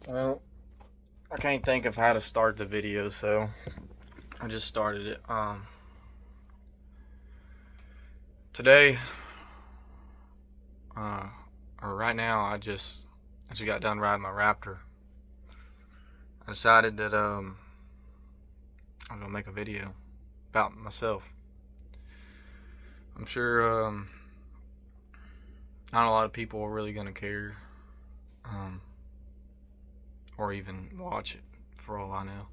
Well, I can't think of how to start the video, so I just started it. Today, uh, or right now, I just got done riding my Raptor. I decided that I'm gonna make a video about myself. I'm sure not a lot of people are really gonna care, um, or even watch it, for all I know,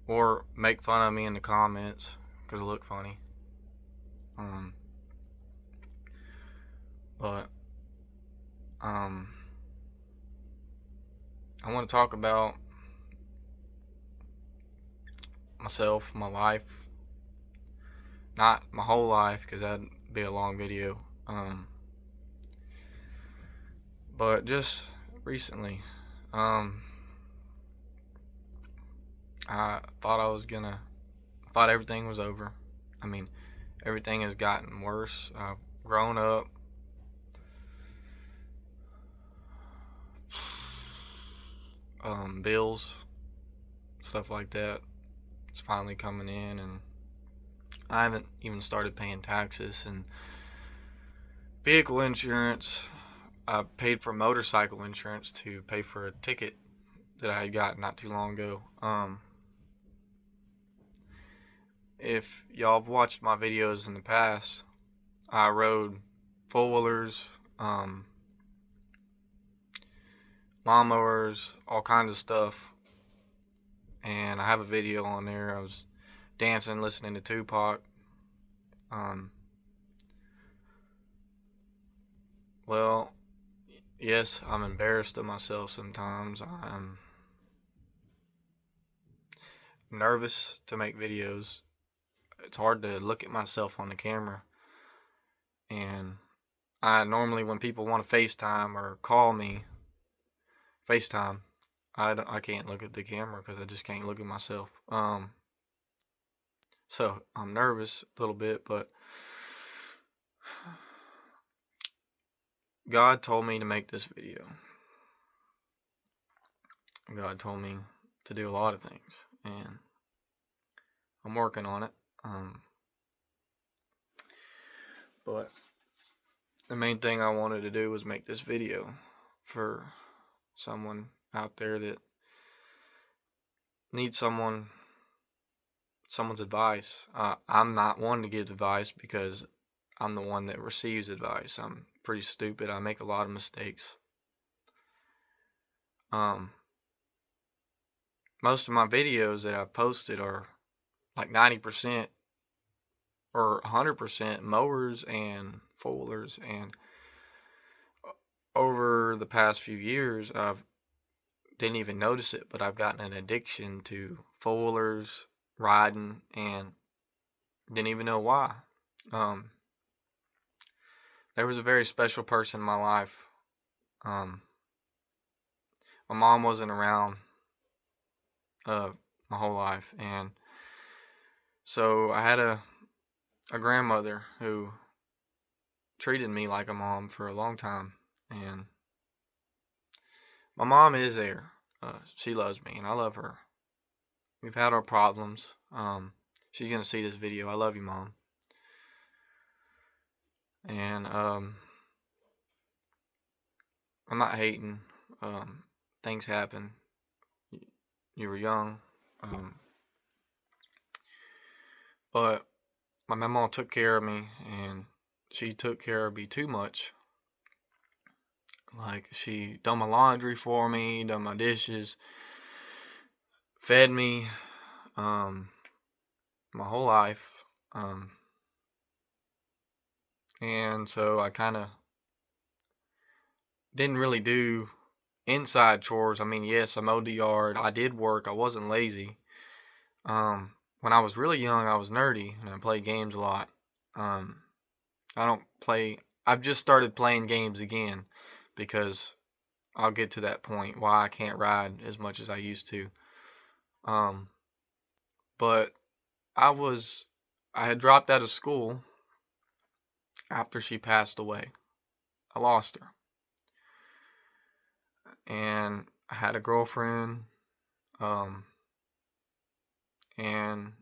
or make fun of me in the comments because I look funny. Um, but um, I want to talk about myself, my life, not my whole life because that'd be a long video. But just recently, um, I thought thought everything was over. I mean, everything has gotten worse. I've grown up. Bills, stuff like that. It's finally coming in, and I haven't even started paying taxes and vehicle insurance. I paid for motorcycle insurance to pay for a ticket that I had got not too long ago. If y'all have watched my videos in the past, I rode four wheelers, lawnmowers, all kinds of stuff. And I have a video on there. I was dancing, listening to Tupac. Um, well, yes, I'm embarrassed of myself sometimes. I'm nervous to make videos. It's hard to look at myself on the camera. And I normally, when people want to FaceTime or call me, FaceTime, I can't look at the camera because I just can't look at myself. So I'm nervous a little bit, but God told me to make this video. God told me to do a lot of things, and I'm working on it. But the main thing I wanted to do was make this video for someone out there that needs someone's advice. I'm not one to give advice because I'm the one that receives advice. I'm pretty stupid. I make a lot of mistakes. Most of my videos that I've posted are like 90% or 100% mowers and four-wheelers, and over the past few years I've didn't even notice it, but I've gotten an addiction to four-wheelers, riding, and didn't even know why. Um, there was a very special person in my life. Um, my mom wasn't around my whole life, and so I had a grandmother who treated me like a mom for a long time, and my mom is there. She loves me, and I love her. We've had our problems. She's gonna see this video. I love you, Mom. And I'm not hating. Things happen. You were young. But my mama took care of me, and she took care of me too much. Like, she done my laundry for me, done my dishes, fed me, my whole life. And so I kind of didn't really do inside chores. I mean, yes, I mowed the yard. I did work. I wasn't lazy. When I was really young, I was nerdy and I played games a lot. Um, I don't play. I've just started playing games again because I'll get to that point why I can't ride as much as I used to. Um, but I was, I had dropped out of school after she passed away. I lost her. and I had a girlfriend, um, and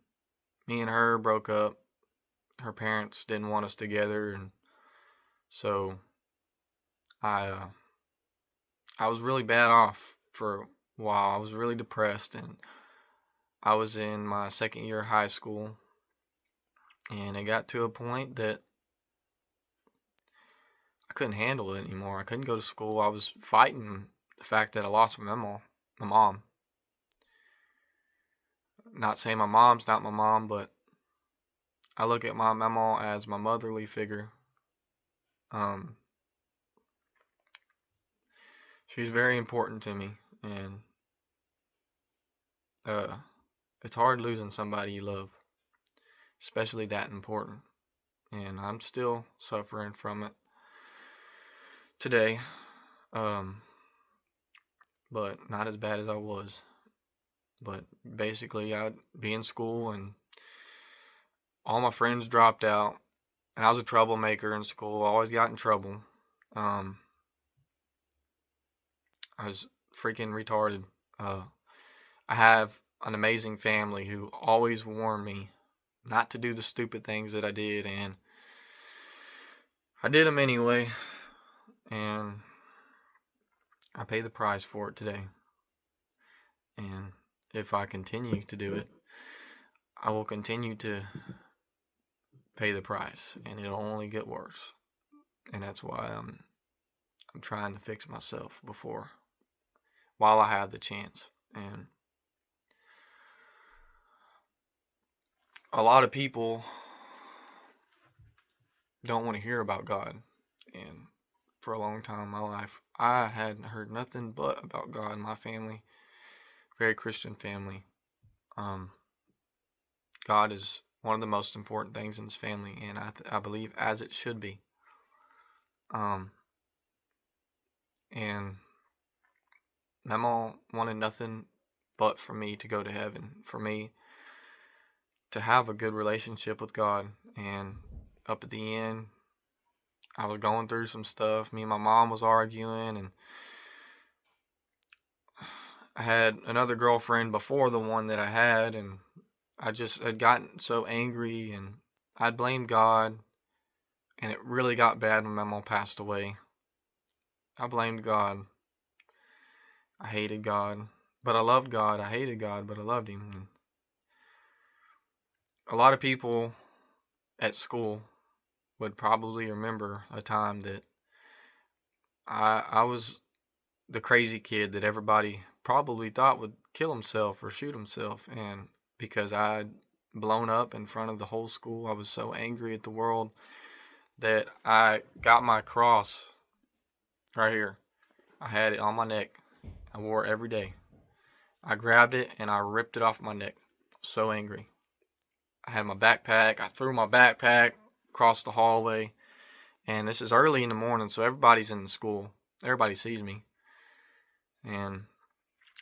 me and her broke up. Her parents didn't want us together, and so I uh, I was really bad off for a while. I was really depressed, and I was in my second year of high school, and it got to a point that I couldn't handle it anymore. I couldn't go to school. I was fighting the fact that I lost my mom. My mom. Not saying my mom's not my mom, but I look at my mama as my motherly figure. Um, she's very important to me, and uh, it's hard losing somebody you love, especially that important. And I'm still suffering from it today, um, but not as bad as I was. But basically, I'd be in school, and all my friends dropped out, and I was a troublemaker in school. I always got in trouble. Um, I was freaking retarded. I have an amazing family who always warned me not to do the stupid things that I did, and I did them anyway, and I pay the price for it today. And if I continue to do it, I will continue to pay the price, and it'll only get worse. And that's why I'm trying to fix myself while I have the chance. And a lot of people don't want to hear about God. And for a long time in my life, I hadn't heard nothing but about God in my family. Very Christian family. God is one of the most important things in his family, and I believe as it should be. And Mama wanted nothing but for me to go to heaven, for me to have a good relationship with God. And up at the end, I was going through some stuff. Me and my mom was arguing, and I had another girlfriend before the one that I had, and I just had gotten so angry, and I'd blamed God, and it really got bad when my mom passed away. I blamed God. I hated God, but I loved God. I hated God, but I loved him. And a lot of people at school would probably remember a time that I was the crazy kid that everybody probably thought would kill himself or shoot himself. And because I'd blown up in front of the whole school, I was so angry at the world that I got my cross right here. I had it on my neck. I wore it every day. I grabbed it and I ripped it off my neck. So angry. I had my backpack. I threw my backpack across the hallway. And this is early in the morning, so everybody's in the school. Everybody sees me. And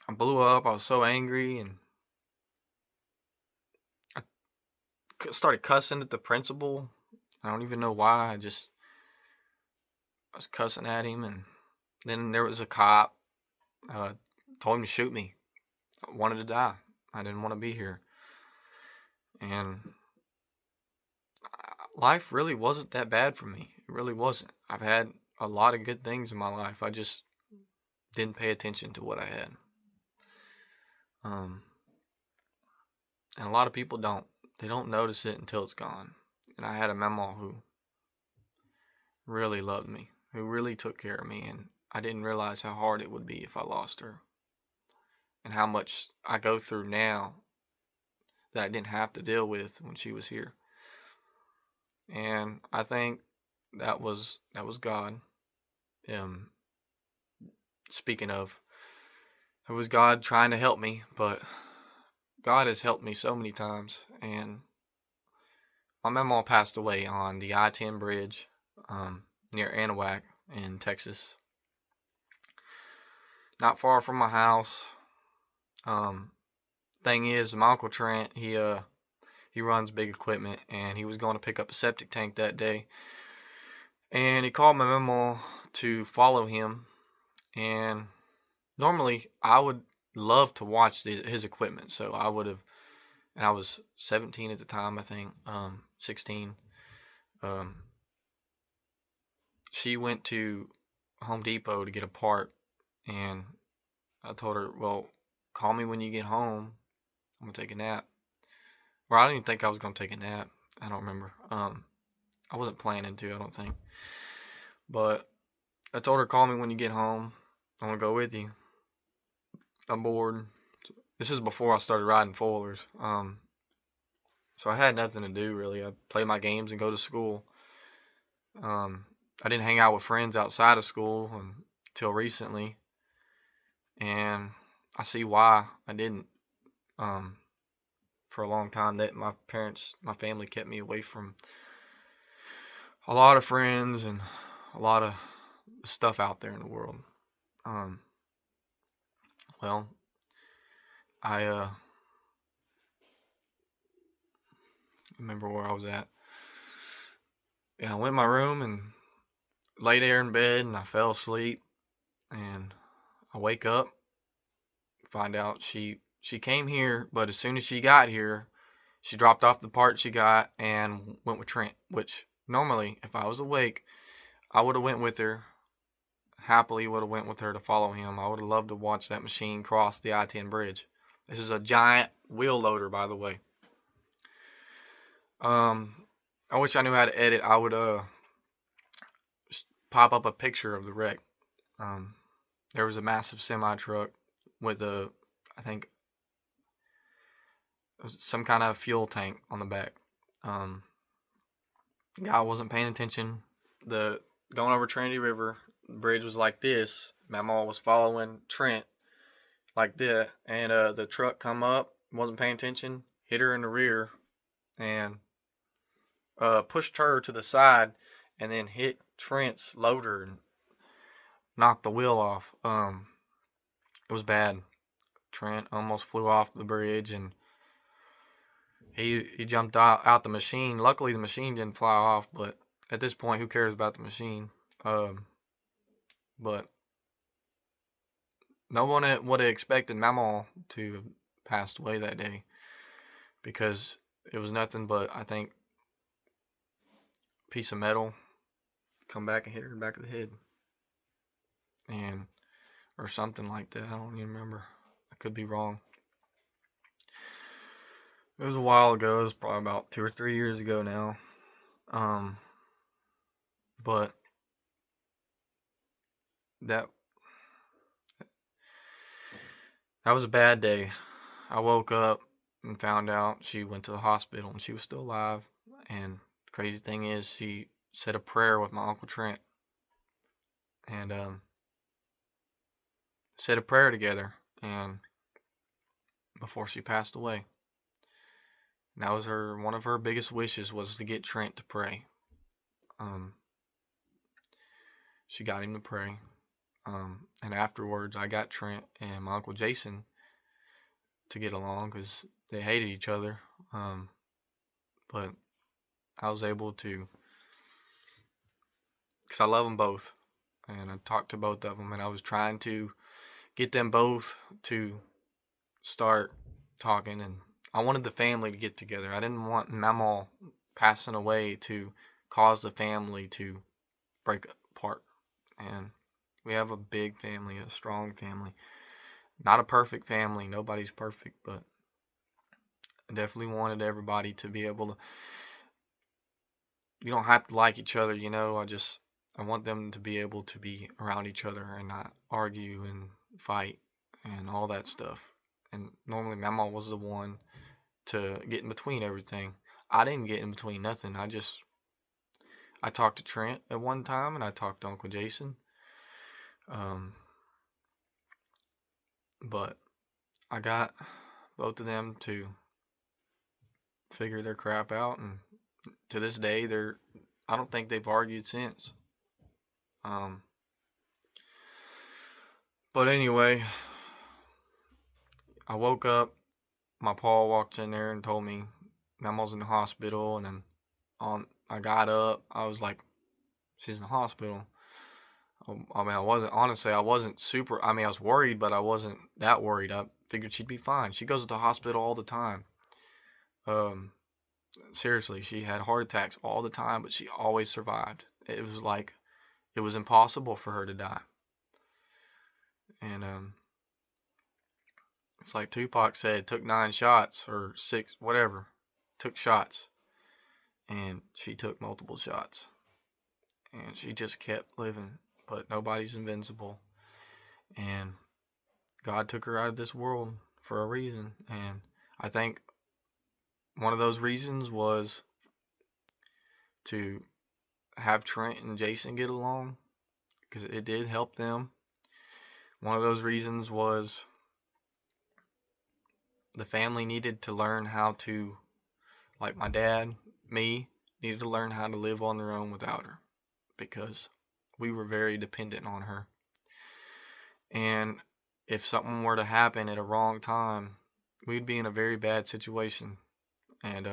I blew up. I was so angry, and I started cussing at the principal. I don't even know why. I was cussing at him, and then there was a cop. Told him to shoot me. I wanted to die. I didn't want to be here. And life really wasn't that bad for me. It really wasn't. I've had a lot of good things in my life. I just didn't pay attention to what I had. And a lot of people don't. They don't notice it until it's gone. And I had a mama who really loved me, who really took care of me, and I didn't realize how hard it would be if I lost her. And how much I go through now that I didn't have to deal with when she was here. And I think that was God. Speaking of, it was God trying to help me, but God has helped me so many times. And my mama passed away on the I-10 bridge near Anahuac in Texas. Not far from my house. Thing is, my Uncle Trent, he runs big equipment, and he was going to pick up a septic tank that day. And he called my mama to follow him, and normally I would love to watch his equipment. So I would have, and I was 17 at the time, I think, 16. Um, she went to Home Depot to get a part, and I told her, well, call me when you get home. I'm gonna take a nap. Or I didn't even think I was gonna take a nap. I don't remember. I wasn't planning to, I don't think. But I told her, call me when you get home. I'm gonna go with you. I'm bored. This is before I started riding foilers. So I had nothing to do really. I play my games and go to school. I didn't hang out with friends outside of school until recently, and I see why I didn't. For a long time, that my family kept me away from a lot of friends and a lot of stuff out there in the world. Um, well, I remember where I was at. Yeah, I went in my room and lay there in bed, and I fell asleep. And I wake up, find out she came here, but as soon as she got here, she dropped off the part she got and went with Trent. Which normally, if I was awake, I would have went with her. Happily would have went with her to follow him. I would have loved to watch that machine cross the I-10 bridge. This is a giant wheel loader, by the way. I wish I knew how to edit. I would pop up a picture of the wreck. There was a massive semi truck with I think some kind of fuel tank on the back. Guy wasn't paying attention. The going over Trinity River, the bridge was like this. Mama was following Trent like that, and the truck come up, wasn't paying attention, hit her in the rear, and pushed her to the side, and then hit Trent's loader and knocked the wheel off. It was bad. Trent almost flew off the bridge, and he jumped out the machine. Luckily, the machine didn't fly off, but at this point, who cares about the machine? But no one would have expected Mama to have passed away that day, because it was nothing but, I think, a piece of metal come back and hit her in the back of the head, and or something like that. I don't even remember. I could be wrong. It was a while ago. It was probably about 2 or 3 years ago now. But that was a bad day. I woke up and found out she went to the hospital and she was still alive. And the crazy thing is, she said a prayer with my Uncle Trent, and said a prayer together, and before she passed away. And that was one of her biggest wishes, was to get Trent to pray. She got him to pray. And afterwards, I got Trent and my Uncle Jason to get along, because they hated each other. But I was able to, because I love them both. And I talked to both of them, and I was trying to get them both to start talking. And I wanted the family to get together. I didn't want Mama passing away to cause the family to break apart. And we have a big family, a strong family. Not a perfect family. Nobody's perfect, but I definitely wanted everybody to be able to. You don't have to like each other, I want them to be able to be around each other and not argue and fight and all that stuff. And normally Mama was the one to get in between everything. I didn't get in between nothing. I talked to Trent at one time, and I talked to Uncle Jason. But I got both of them to figure their crap out, and to this day, I don't think they've argued since. But anyway, I woke up. My pa walked in there and told me Mama's in the hospital, and then I got up. I was like, she's in the hospital. I mean, I wasn't super, I mean, I was worried, but I wasn't that worried. I figured she'd be fine. She goes to the hospital all the time. Um, Seriously, she had heart attacks all the time, but she always survived. It was like, it was impossible for her to die. And, it's like Tupac said, took 9 shots or 6, whatever. Took shots. And she took multiple shots. And she just kept living. But nobody's invincible. And God took her out of this world for a reason. And I think one of those reasons was to have Trent and Jason get along, because it did help them. One of those reasons was the family needed to learn how to, like my dad, me, needed to learn how to live on their own without her, because we were very dependent on her. And if something were to happen at a wrong time, we'd be in a very bad situation. And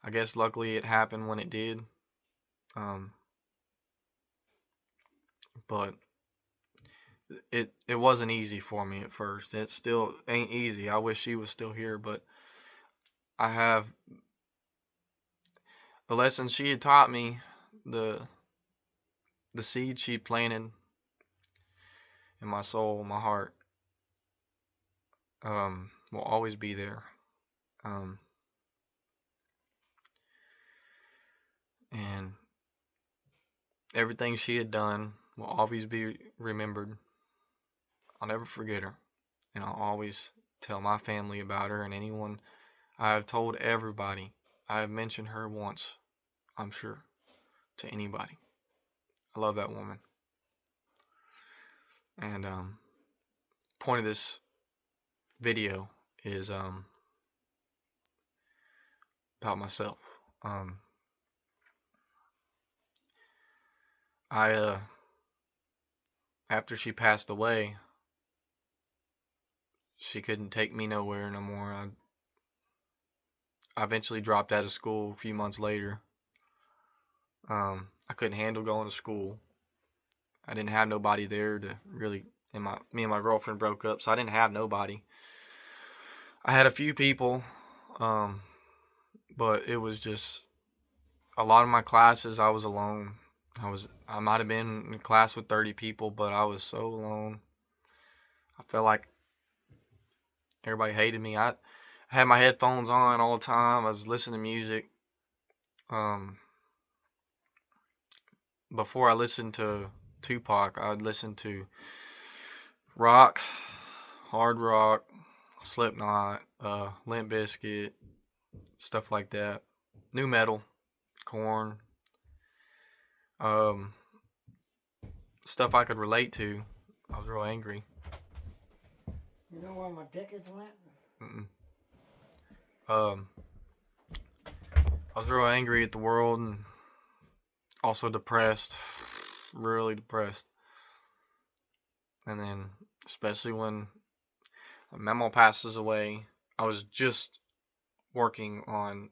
I guess luckily it happened when it did. But it wasn't easy for me at first. It still ain't easy. I wish she was still here, but I have the lessons she had taught me, the seed she planted in my soul, my heart, will always be there. And everything she had done will always be remembered. I'll never forget her. And I'll always tell my family about her, and anyone. I have told everybody. I have mentioned her once, I'm sure, to anybody. I love that woman. And point of this video is about myself. I after she passed away, she couldn't take me nowhere no more. I eventually dropped out of school a few months later. I couldn't handle going to school. I didn't have nobody there to really. Me and my girlfriend broke up, so I didn't have nobody. I had a few people, but it was just a lot of my classes. I was alone. I might have been in a class with 30 people, but I was so alone. I felt like everybody hated me. I had my headphones on all the time. I was listening to music. Before I listened to Tupac, I'd listen to rock, hard rock, Slipknot, Limp Bizkit, stuff like that. New metal, Korn, stuff I could relate to. I was real angry. You know where my tickets went? I was real angry at the world and also depressed, really depressed. And then, especially when Memo passes away, I was just working on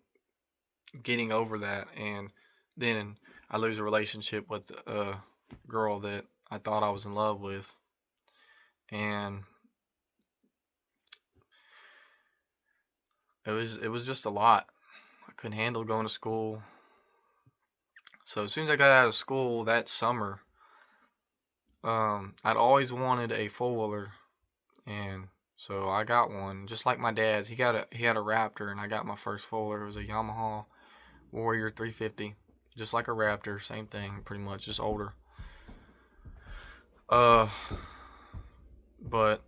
getting over that, and then I lose a relationship with a girl that I thought I was in love with, and it was just a lot. I couldn't handle going to school. So as soon as I got out of school that summer, I'd always wanted a 4-wheeler, and so I got one, just like my dad's. He had a Raptor, and I got my first 4-wheeler. It was a Yamaha Warrior 350, just like a Raptor, same thing, pretty much, just older. But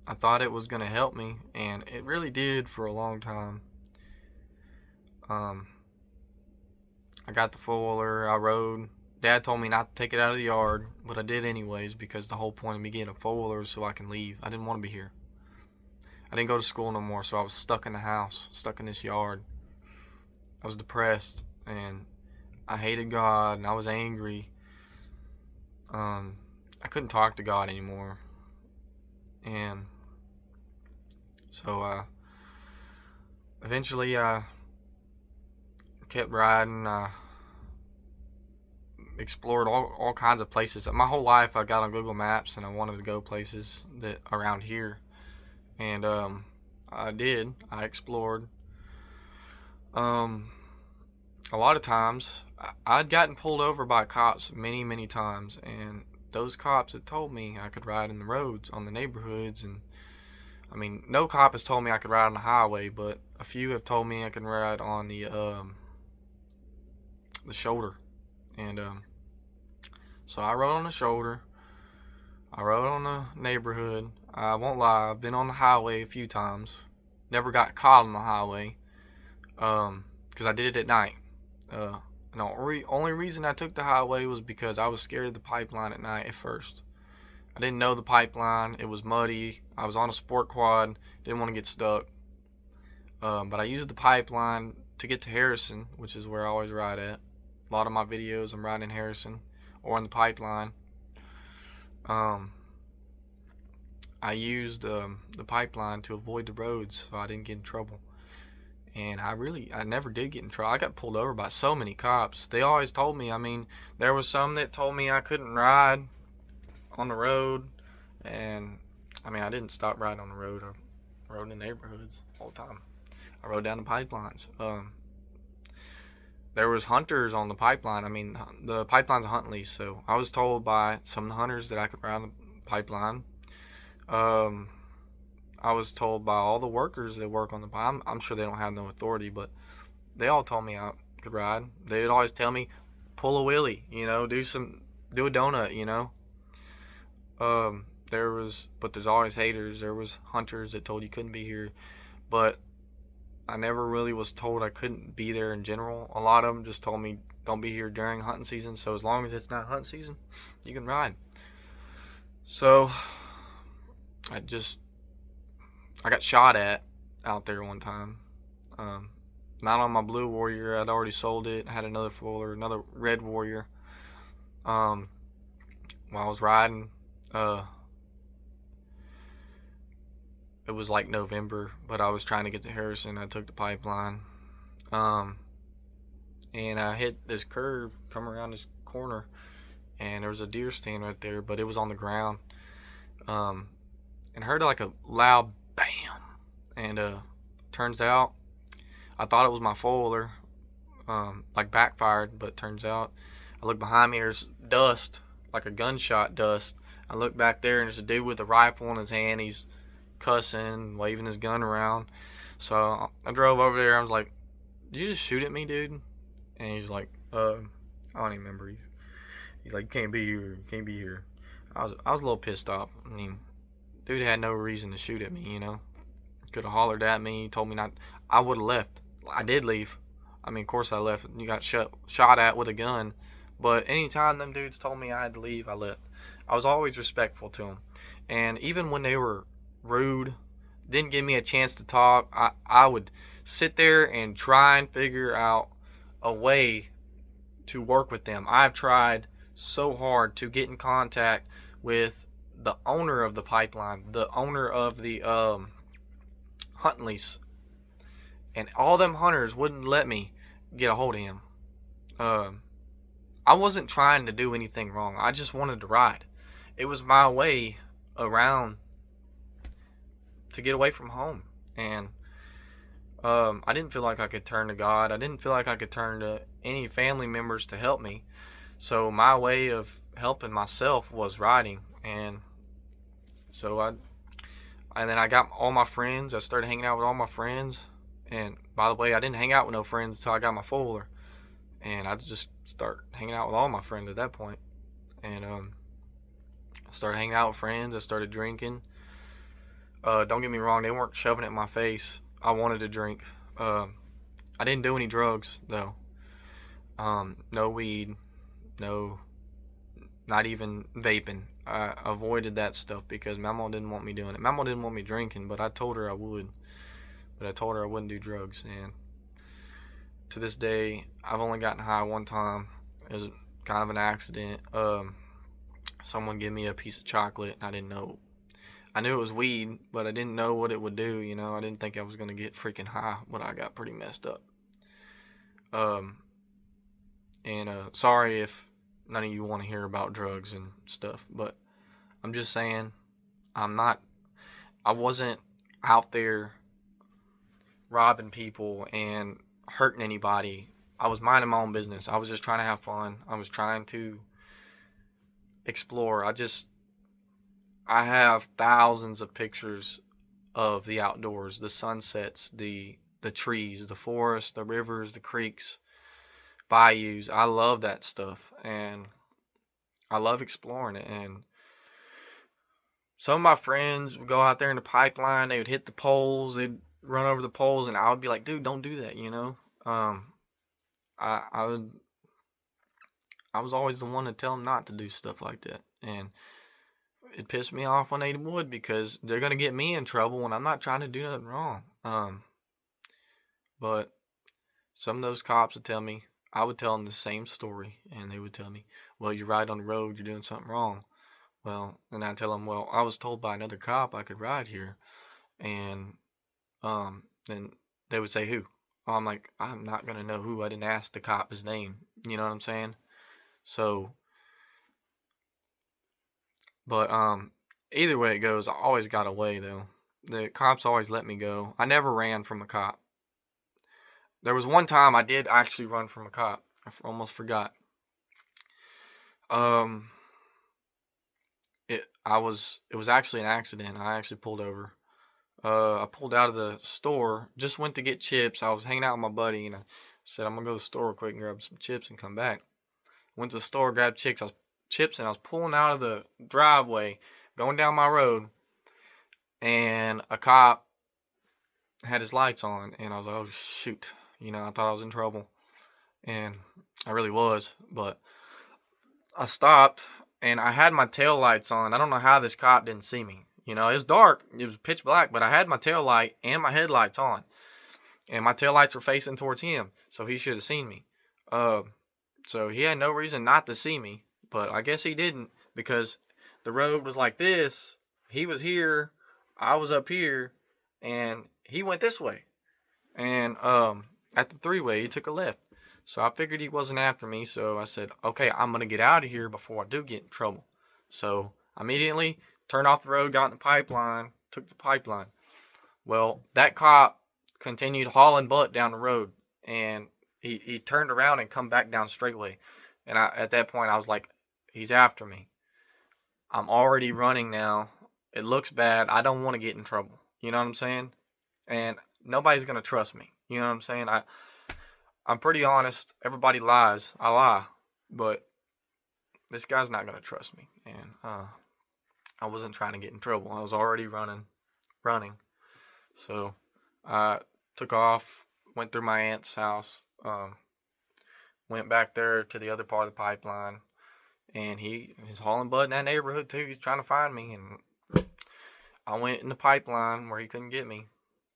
I thought it was gonna help me, and it really did for a long time. I got the 4-wheeler, I rode. Dad told me not to take it out of the yard, but I did anyways, because the whole point of me getting a 4-wheeler was so I can leave. I didn't want to be here. I didn't go to school no more, so I was stuck in the house, stuck in this yard. I was depressed, and I hated God, and I was angry. I couldn't talk to God anymore. And so eventually I kept riding. Explored all kinds of places. My whole life I got on Google Maps and I wanted to go places that around here. And I did. I explored. Um, a lot of times I'd gotten pulled over by cops many times, and those cops had told me I could ride in the roads on the neighborhoods. And I mean, no cop has told me I could ride on the highway, but a few have told me I can ride on the shoulder. And so I rode on the shoulder. I rode on the neighborhood. I won't lie, I've been on the highway a few times. Never got caught on the highway, because I did it at night. And the only reason I took the highway was because I was scared of the pipeline at night at first. I didn't know the pipeline. It was muddy. I was on a sport quad. Didn't want to get stuck. But I used the pipeline to get to Harrison, which is where I always ride at. A lot of my videos I'm riding in Harrison or in the pipeline. I used the pipeline to avoid the roads so I didn't get in trouble. And I never did get in trouble. I got pulled over by so many cops. They always told me, I mean, there was some that told me I couldn't ride on the road. And, I mean, I didn't stop riding on the road. I rode in the neighborhoods all the time. I rode down the pipelines. There was hunters on the pipeline. I mean, the pipeline's a hunt lease, so I was told by some of the hunters that I could ride on the pipeline. I was told by all the workers that work on the pipeline. I'm sure they don't have no authority, but they all told me I could ride. They'd always tell me, pull a wheelie, do a donut, but there's always haters. There was hunters that told you couldn't be here, but I never really was told I couldn't be there in general. A lot of them just told me don't be here during hunting season. So as long as it's not hunting season, you can ride. So I got shot at out there one time. Not on my Blue Warrior. I'd already sold it. I had another Fuller, another Red Warrior. While I was riding, it was like November, but I was trying to get to Harrison. I took the pipeline, and I hit this curve, come around this corner, and there was a deer stand right there, but it was on the ground. And heard like a loud bam, and turns out I thought it was my foiler, like backfired, but turns out I look behind me, there's dust, like a gunshot dust. I look back there, and there's a dude with a rifle in his hand. He's cussing, waving his gun around. So I drove over there. I was like, "Did you just shoot at me, dude?" And he's like, I don't even remember. He's like, "You can't be here. You can't be here." I was a little pissed off. I mean, dude had no reason to shoot at me. Could have hollered at me, told me not. I would have left. I did leave. I mean, of course I left. You got shot at with a gun. But anytime them dudes told me I had to leave, I left. I was always respectful to them. And even when they were rude, didn't give me a chance to talk, I would sit there and try and figure out a way to work with them. I've tried so hard to get in contact with the owner of the pipeline, the owner of the hunt lease, and all them hunters wouldn't let me get a hold of him. I wasn't trying to do anything wrong. I just wanted to ride. It was my way around to get away from home. And I didn't feel like I could turn to God. I didn't feel like I could turn to any family members to help me. So my way of helping myself was riding. And so and then I got all my friends. I started hanging out with all my friends. And by the way, I didn't hang out with no friends until I got my foiler. And I just start hanging out with all my friends at that point. And I started hanging out with friends. I started drinking. Don't get me wrong, they weren't shoving it in my face. I wanted to drink. I didn't do any drugs though. No weed, not even vaping. I avoided that stuff because Mama didn't want me doing it. Mama didn't want me drinking, but I told her I would. But I told her I wouldn't do drugs, and to this day, I've only gotten high one time. It was kind of an accident. Someone gave me a piece of chocolate, and I didn't know. I knew it was weed, but I didn't know what it would do. I didn't think I was gonna get freaking high, but I got pretty messed up. Um, and sorry if none of you want to hear about drugs and stuff, but I'm just saying I'm not. I wasn't out there robbing people and hurting anybody. I was minding my own business. I was just trying to have fun. I was trying to explore. I have thousands of pictures of the outdoors, the sunsets, the trees, the forests, the rivers, the creeks, bayous. I love that stuff and I love exploring it. And some of my friends would go out there in the pipeline, they would hit the poles, they'd run over the poles, and I would be like, dude, don't do that, you know? Um, I would I was always the one to tell them not to do stuff like that. And it pissed me off when they would because they're gonna get me in trouble when I'm not trying to do nothing wrong. But some of those cops would tell me, I would tell them the same story, and they would tell me, "Well, you're right on the road. You're doing something wrong." Well, and I tell them, "Well, I was told by another cop I could ride here," and then they would say, "Who?" I'm like, "I'm not gonna know who. I didn't ask the cop his name." You know what I'm saying? So, but either way it goes, I always got away though. The cops always let me go. I never ran from a cop. There was one time I did actually run from a cop. Almost forgot. Um, it was actually an accident. I actually pulled over. I pulled out of the store, just went to get chips. I was hanging out with my buddy, and I said I'm gonna go to the store quick and grab some chips and come back. Went to the store, grabbed chips, and I was pulling out of the driveway, going down my road, and a cop had his lights on, and I was like, oh shoot, you know, I thought I was in trouble, and I really was, but I stopped, and I had my tail lights on. I don't know how this cop didn't see me. You know, it was dark, it was pitch black, but I had my tail light and my headlights on, and my tail lights were facing towards him, so he should have seen me. Uh, so he had no reason not to see me, but I guess he didn't because the road was like this. He was here, I was up here, and he went this way. And at the three-way, he took a left. So I figured he wasn't after me, so I said, okay, I'm going to get out of here before I do get in trouble. So I immediately turned off the road, got in the pipeline, took the pipeline. Well, that cop continued hauling butt down the road, and he turned around and come back down straightway. And at that point, I was like, he's after me. I'm already running now. It looks bad. I don't want to get in trouble. You know what I'm saying? And nobody's gonna trust me. You know what I'm saying? I'm pretty honest. Everybody lies. I lie, but this guy's not gonna trust me. And I wasn't trying to get in trouble. I was already running. So I took off, went through my aunt's house, went back there to the other part of the pipeline, and he's hauling butt in that neighborhood too. He's trying to find me, and I went in the pipeline where he couldn't get me,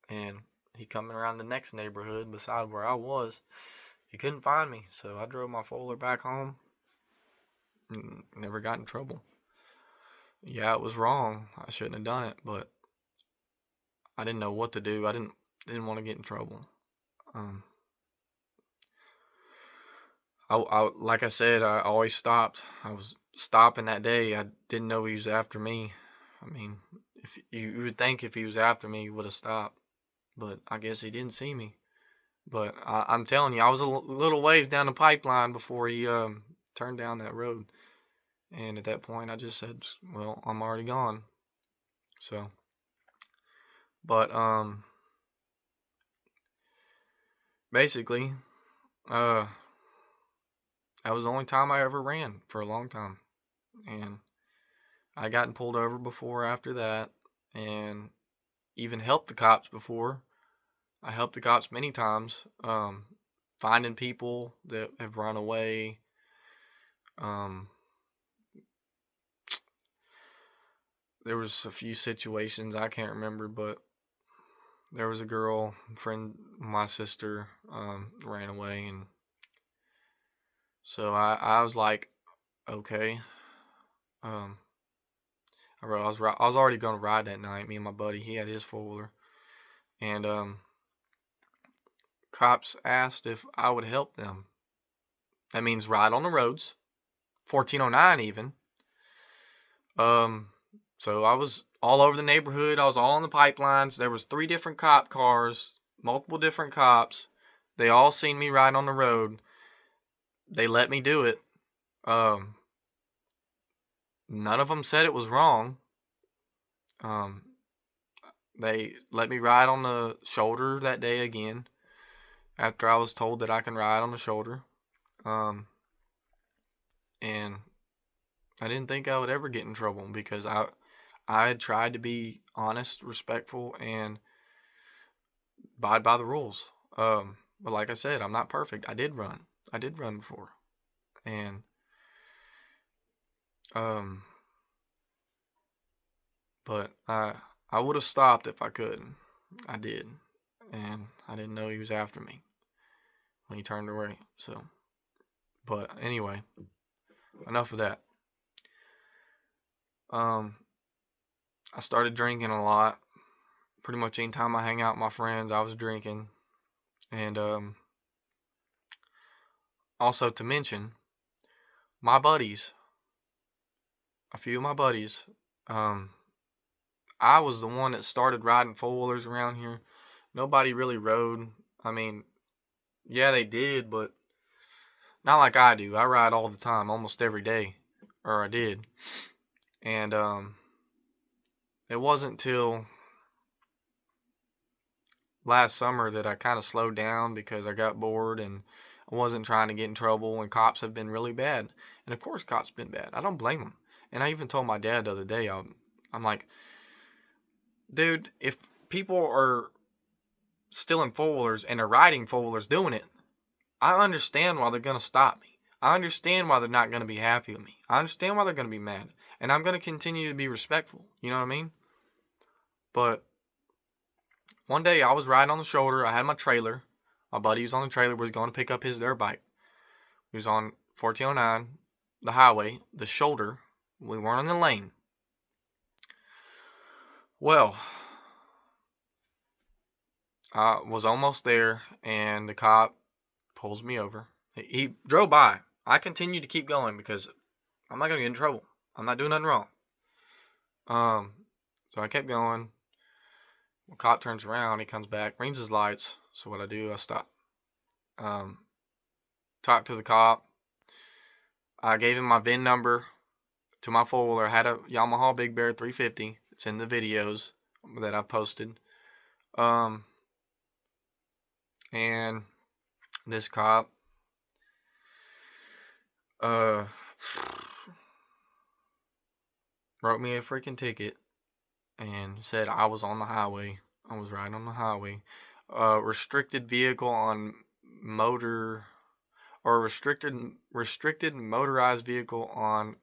and he coming around the next neighborhood beside where I was. He couldn't find me, so I drove my four-wheeler back home and never got in trouble. Yeah, it was wrong. I shouldn't have done it, but I didn't know what to do. I didn't want to get in trouble. Um, I like I said, I always stopped. I was stopping that day. I didn't know he was after me. I mean, if you would think if he was after me, he would have stopped, but I guess he didn't see me. But I'm telling you, I was a little ways down the pipeline before he turned down that road. And at that point, I just said, "Well, I'm already gone." So, but basically, uh, that was the only time I ever ran for a long time, and I gotten pulled over before after that, and even helped the cops before. I helped the cops many times, finding people that have run away. Um, there was a few situations I can't remember, but there was a girl friend, my sister, ran away, and so I was like, okay, um, I was already gonna ride that night. Me and my buddy, he had his four wheeler, and cops asked if I would help them. That means ride on the roads, 1409 even. So I was all over the neighborhood. I was all on the pipelines. There was 3 different cop cars, multiple different cops. They all seen me riding on the road. They let me do it. Um, None of them said it was wrong. Um, they let me ride on the shoulder that day again after I was told that I can ride on the shoulder. Um, and I didn't think I would ever get in trouble because I had tried to be honest, respectful, and abide by the rules. But like I said, I'm not perfect. I did run. I did run before, and um, but I would have stopped if I could. I did, and I didn't know he was after me when he turned away. So, but anyway, enough of that. Um, I started drinking a lot. Pretty much any time I hang out with my friends, I was drinking, and also to mention, my buddies, a few of my buddies, um, I was the one that started riding four wheelers around here. Nobody really rode. I mean, yeah, they did, but not like I do. I ride all the time, almost every day, or I did. And it wasn't till last summer that I kind of slowed down because I got bored and I wasn't trying to get in trouble. And cops have been really bad, and of course, cops been bad. I don't blame them. And I even told my dad the other day, I'm like, dude, if people are stealing four wheelers and they're riding four wheelers doing it, I understand why they're gonna stop me. I understand why they're not gonna be happy with me. I understand why they're gonna be mad, and I'm gonna continue to be respectful. You know what I mean? But one day I was riding on the shoulder. I had my trailer. My buddy was on the trailer. Was going to pick up his dirt bike. He was on 1409, the highway, the shoulder. We weren't in the lane. Well, I was almost there, and the cop pulls me over. He drove by. I continued to keep going because I'm not gonna get in trouble. I'm not doing nothing wrong. Um, so I kept going. The cop turns around. He comes back, rings his lights. So what I do, I stop. Um, talk to the cop. I gave him my VIN number to my four wheeler. I had a Yamaha Big Bear 350. It's in the videos that I've posted. And this cop, wrote me a freaking ticket and said I was on the highway. I was riding on the highway. Restricted vehicle on motor, or restricted motorized vehicle on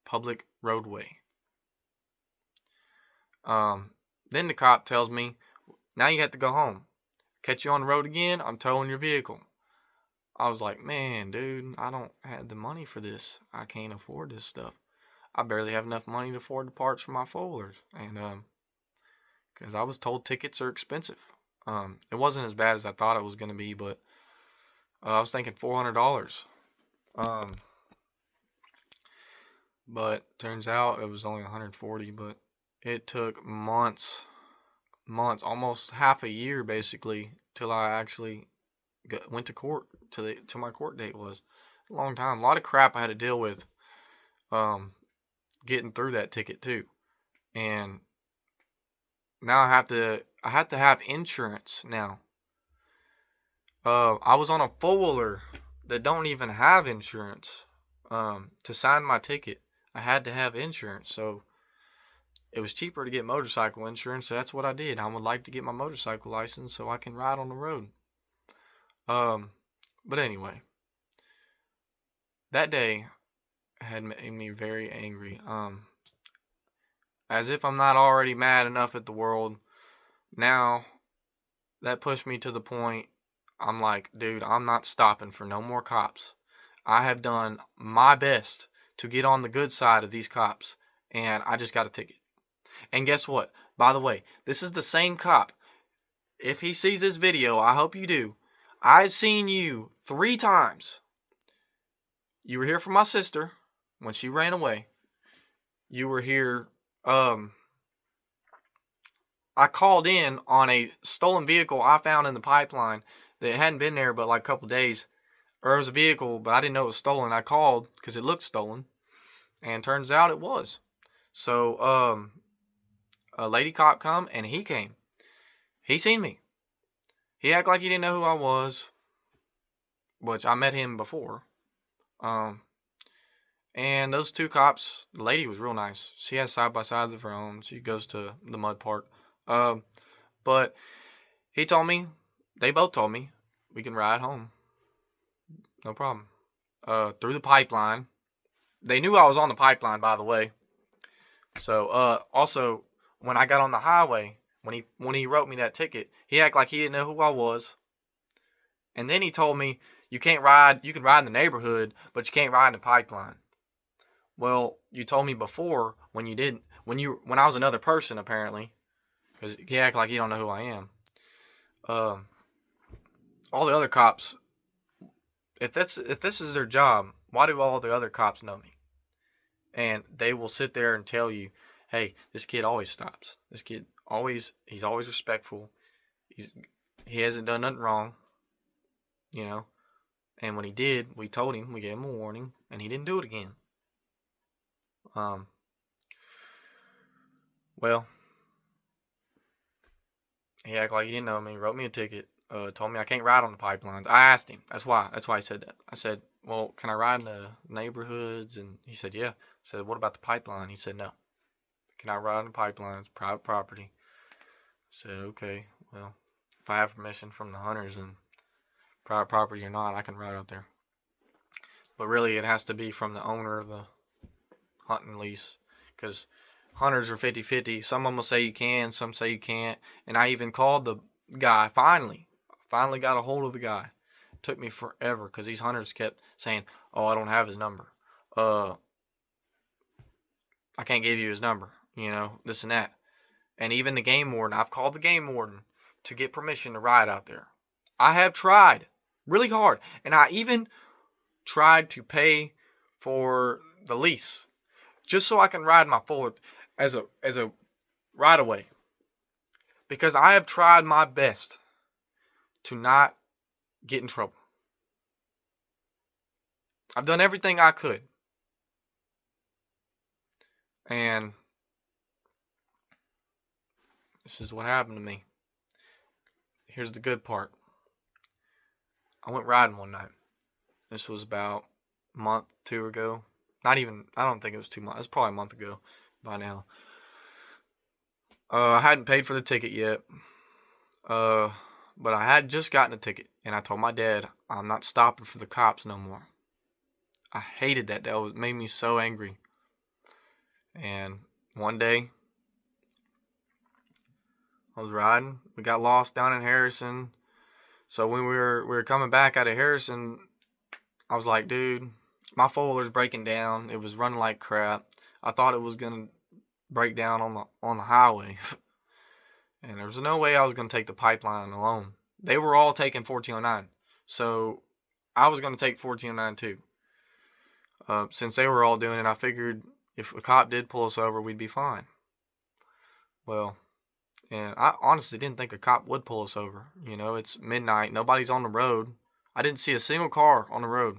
public roadway. Then the cop tells me, now you have to go home. Catch you on the road again, I'm towing your vehicle. I was like, man, dude, I don't have the money for this. I can't afford this stuff. I barely have enough money to afford the parts for my four-wheelers. And because I was told tickets are expensive. It wasn't as bad as I thought it was going to be, but I was thinking $400. But turns out it was only 140. But it took months, almost half a year basically, till I actually went to court. Till my court date was a long time. A lot of crap I had to deal with. Getting through that ticket too, and now I have to have insurance now. I was on a four-wheeler that don't even have insurance. To sign my ticket, I had to have insurance, so it was cheaper to get motorcycle insurance. So that's what I did. I would like to get my motorcycle license so I can ride on the road. But anyway, that day had made me very angry. As if I'm not already mad enough at the world. Now, that pushed me to the point, I'm like, dude, I'm not stopping for no more cops. I have done my best to get on the good side of these cops, and I just got a ticket. And guess what? By the way, this is the same cop. If he sees this video, I hope you do. I seen you 3 times. You were here for my sister when she ran away. You were here. Um, I called in on a stolen vehicle I found in the pipeline that hadn't been there but like a couple days. Or it was a vehicle, but I didn't know it was stolen. I called because it looked stolen, and turns out it was. So, a lady cop come and he came. He seen me. He acted like he didn't know who I was, which I met him before. Um, and those 2 cops, the lady was real nice. She has side by sides of her own. She goes to the mud park. Um, but he told me, they both told me, we can ride home. No problem. Through the pipeline. They knew I was on the pipeline, by the way. So, also, when I got on the highway, when he wrote me that ticket, he acted like he didn't know who I was. And then he told me, you can't ride, you can ride in the neighborhood, but you can't ride in the pipeline. Well, you told me before when you didn't, when I was another person apparently, because he acted like he don't know who I am. Um, all the other cops, if this is their job, why do all the other cops know me? And they will sit there and tell you, hey, this kid always stops. This kid he's always respectful. He hasn't done nothing wrong, you know. And when he did, we told him, we gave him a warning, and he didn't do it again. Um, well, he acted like he didn't know me, wrote me a ticket, told me I can't ride on the pipelines. I asked him. That's why he said that. I said, well, can I ride in the neighborhoods? And he said, yeah. I said, what about the pipeline? He said, no. Can I ride on the pipelines, private property? I said, okay. Well, if I have permission from the hunters and private property or not, I can ride out there. But really, it has to be from the owner of the hunting lease, because hunters are 50-50. Some of them will say you can, some say you can't. And I even called the guy, finally got a hold of the guy. It took me forever because these hunters kept saying, oh, I don't have his number. I can't give you his number, this and that. And even the game warden, I've called the game warden to get permission to ride out there. I have tried really hard, and I even tried to pay for the lease just so I can ride my Fuller as a ride away, because I have tried my best to not get in trouble. I've done everything I could, and this is what happened to me. Here's the good part. I went riding one night. This was about a month, 2 ago. Not even, I don't think it was 2 months. It's probably a month ago by now. I hadn't paid for the ticket yet. But I had just gotten a ticket, and I told my dad, I'm not stopping for the cops no more. I hated that. That made me so angry. And one day, I was riding. We got lost down in Harrison. So when we were coming back out of Harrison, I was like, dude, my foiler's breaking down. It was running like crap. I thought it was gonna break down on the highway. And there was no way I was gonna take the pipeline alone. They were all taking 1409. So I was gonna take 1409 too. Since they were all doing it, I figured if a cop did pull us over, we'd be fine. Well, and I honestly didn't think a cop would pull us over. It's midnight. Nobody's on the road. I didn't see a single car on the road.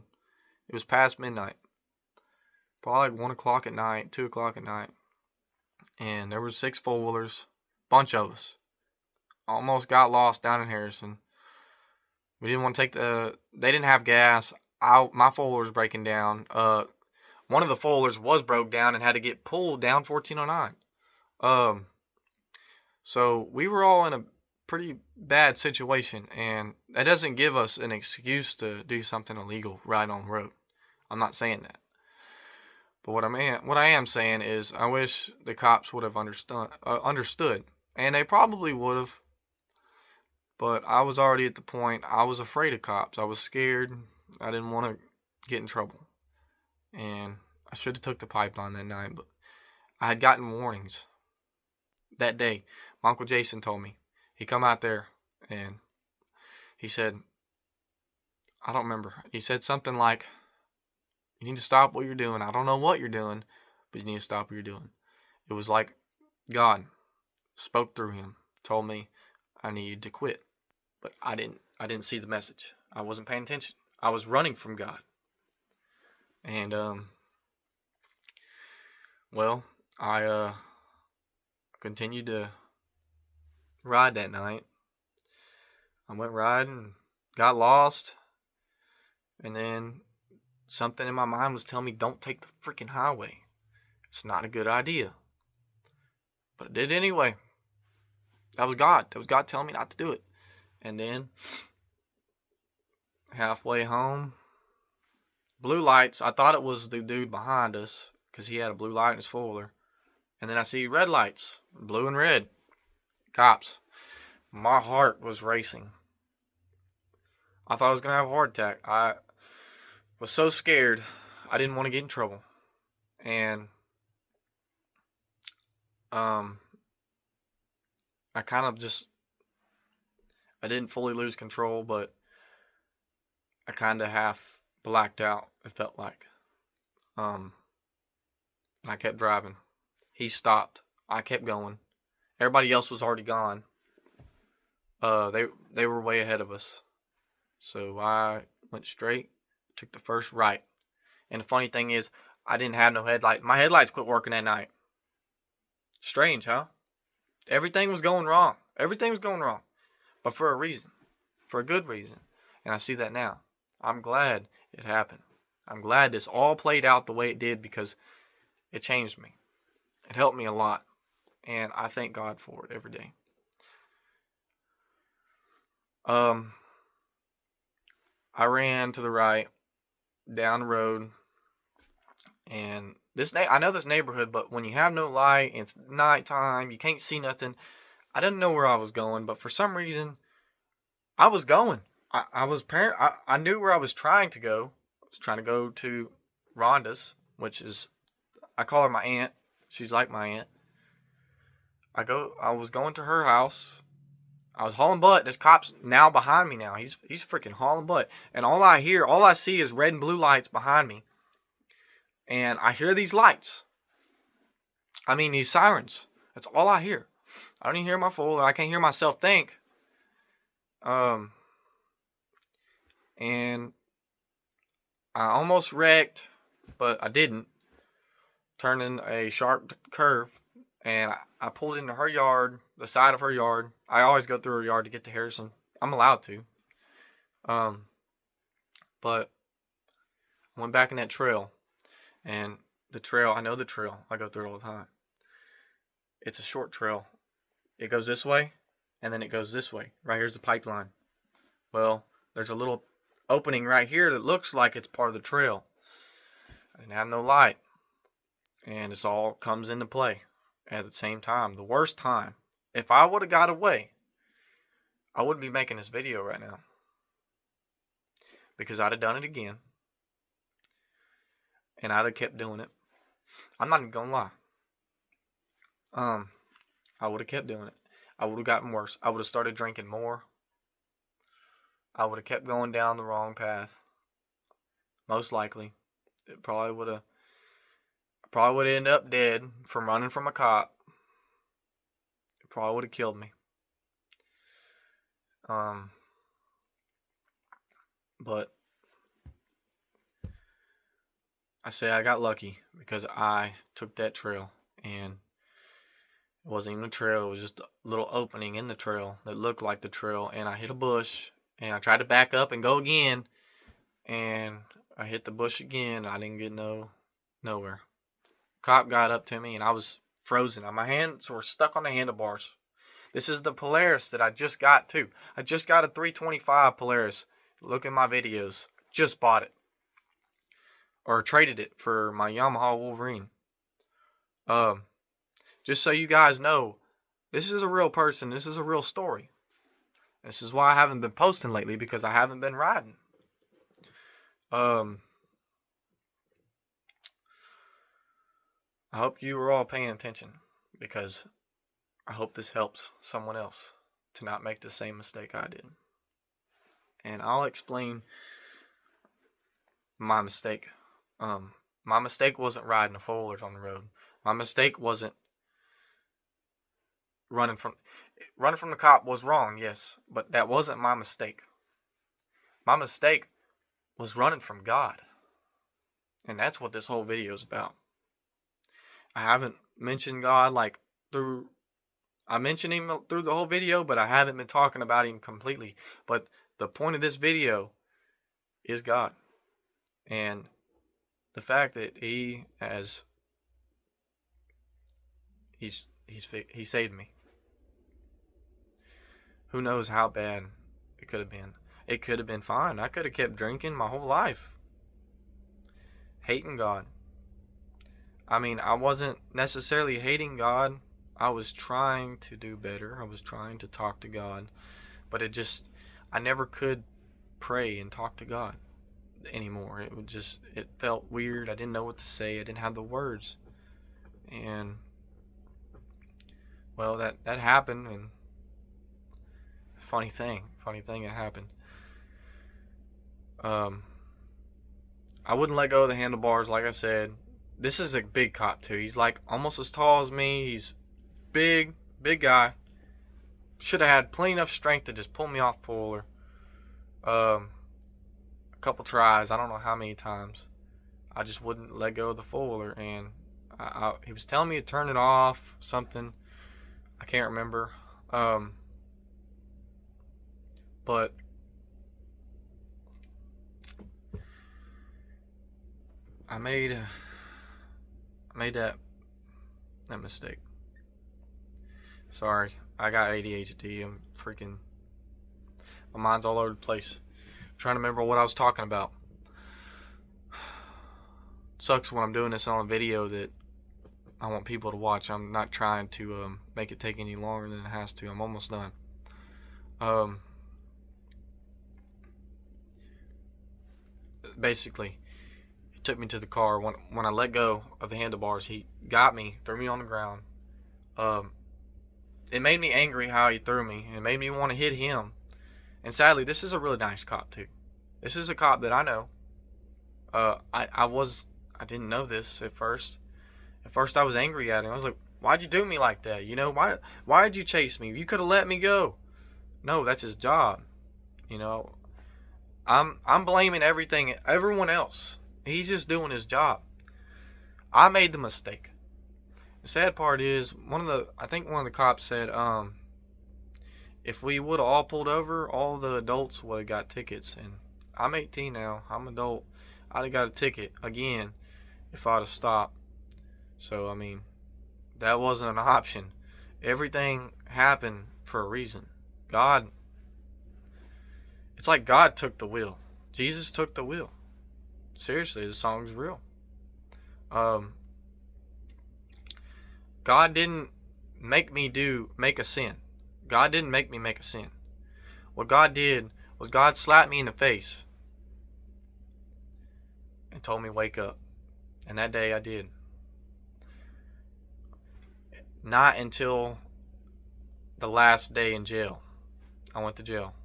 It was past midnight. Probably like 1 o'clock at night, 2 o'clock at night. And there were 6 four-wheelers. Bunch of us. Almost got lost down in Harrison. We didn't want to take they didn't have gas. My foiler was breaking down. One of the foilers was broke down and had to get pulled down 1409. So we were all in a pretty bad situation, and that doesn't give us an excuse to do something illegal right on the road. I'm not saying that. But what I am saying is I wish the cops would have understood, and they probably would have. But I was already at the point, I was afraid of cops. I was scared. I didn't want to get in trouble. And I should have took the pipeline that night, but I had gotten warnings that day. My Uncle Jason told me. He come out there and he said, I don't remember. He said something like, "You need to stop what you're doing. I don't know what you're doing, but you need to stop what you're doing." It was like God spoke through him, told me I needed to quit, but I didn't see the message. I wasn't paying attention. I was running from God, and well, I continued to ride that night. I went riding, got lost, and then something in my mind was telling me, "Don't take the freaking highway. It's not a good idea." But I did it anyway. That was God. That was God telling me not to do it. And then halfway home, blue lights. I thought it was the dude behind us because he had a blue light in his four-wheeler. And then I see red lights, blue and red. Cops. My heart was racing. I thought I was going to have a heart attack. I was so scared. I didn't want to get in trouble. And I kind of just, I didn't fully lose control, but I kind of half blacked out, it felt like. And I kept driving. He stopped. I kept going. Everybody else was already gone. They were way ahead of us. So I went straight, took the first right. And the funny thing is, I didn't have no headlight. My headlights quit working that night. Strange, huh? Everything was going wrong. Everything was going wrong. But for a reason. For a good reason. And I see that now. I'm glad it happened. I'm glad this all played out the way it did because it changed me. It helped me a lot. And I thank God for it every day. I ran to the right, down the road, and I know this neighborhood, but when you have no light, and it's nighttime, you can't see nothing. I didn't know where I was going, but for some reason, I was going. I knew where I was trying to go. I was trying to go to Rhonda's, which is, I call her my aunt. She's like my aunt. I was going to her house. I was hauling butt. This cop's now behind me now. He's freaking hauling butt. And all I see is red and blue lights behind me. And I hear these lights. I mean, these sirens. That's all I hear. I don't even hear my phone. I can't hear myself think. And I almost wrecked, but I didn't. Turning a sharp curve, and I pulled into her yard, the side of her yard. I always go through her yard to get to Harrison. I'm allowed to. But I went back in that trail, and the trail, I know the trail. I go through it all the time. It's a short trail. It goes this way, and then it goes this way. Right here's the pipeline. Well, there's a little opening right here that looks like it's part of the trail. I didn't have no light. And this all comes into play at the same time. The worst time. If I would have got away, I wouldn't be making this video right now. Because I'd have done it again. And I'd have kept doing it. I'm not even gonna lie. I would have kept doing it. I would have gotten worse. I would have started drinking more. I would have kept going down the wrong path. Most likely. It probably would have ended up dead from running from a cop. It probably would have killed me. But I say I got lucky because I took that trail, and it wasn't even a trail. It was just a little opening in the trail that looked like the trail, and I hit a bush, and I tried to back up and go again, and I hit the bush again. I didn't get nowhere. Cop got up to me, and I was frozen. My hands were stuck on the handlebars. This is the Polaris that I just got too. I just got a 325 Polaris. Look at my videos. Just bought it. Or traded it for my Yamaha Wolverine. Just so you guys know, this is a real person. This is a real story. This is why I haven't been posting lately, because I haven't been riding. I hope you are all paying attention, because I hope this helps someone else to not make the same mistake I did. And I'll explain my mistake. Um, my mistake wasn't riding the four-wheelers on the road. My mistake wasn't running from running from the cop was wrong, yes, but that wasn't my mistake. My mistake was running from God. And that's what this whole video is about. I haven't mentioned God like through I mentioned him through the whole video, but I haven't been talking about him completely. But the point of this video is God. And the fact that he saved me. Who knows how bad it could have been. It could have been fine. I could have kept drinking my whole life. Hating God. I mean, I wasn't necessarily hating God. I was trying to do better. I was trying to talk to God. But I never could pray and talk to God anymore. It felt weird. I didn't know what to say. I didn't have the words. And, well, that happened. And funny thing that happened. I wouldn't let go of the handlebars, like I said. This is a big cop too. He's like almost as tall as me. He's big guy. Should have had plenty enough strength to just pull me off four-wheeler. A couple tries. I don't know how many times. I just wouldn't let go of the four-wheeler, and he was telling me to turn it off. Something I can't remember. But I made that mistake. Sorry, I got ADHD. I'm freaking. My mind's all over the place. I'm trying to remember what I was talking about. Sucks when I'm doing this on a video that I want people to watch. I'm not trying to make it take any longer than it has to. I'm almost done. Basically, he took me to the car. When I let go of the handlebars, he got me, threw me on the ground. It made me angry how he threw me. It made me want to hit him. And sadly, this is a really nice cop too. This is a cop that I know. I didn't know this at first. At first, I was angry at him. I was like, "Why'd you do me like that? You know, why did you chase me? You could have let me go." No, that's his job. You know, I'm blaming everyone else. He's just doing his job. I made the mistake. The sad part is I think one of the cops said, if we would have all pulled over, all the adults would have got tickets. And I'm 18 now. I'm an adult. I'd have got a ticket again if I'd have stopped. So, I mean, that wasn't an option. Everything happened for a reason. It's like God took the wheel. Jesus took the wheel. Seriously, the song's real. God didn't make a sin. God didn't make me make a sin. What God did was God slapped me in the face and told me wake up. And that day I did. Not until the last day in jail. I went to jail.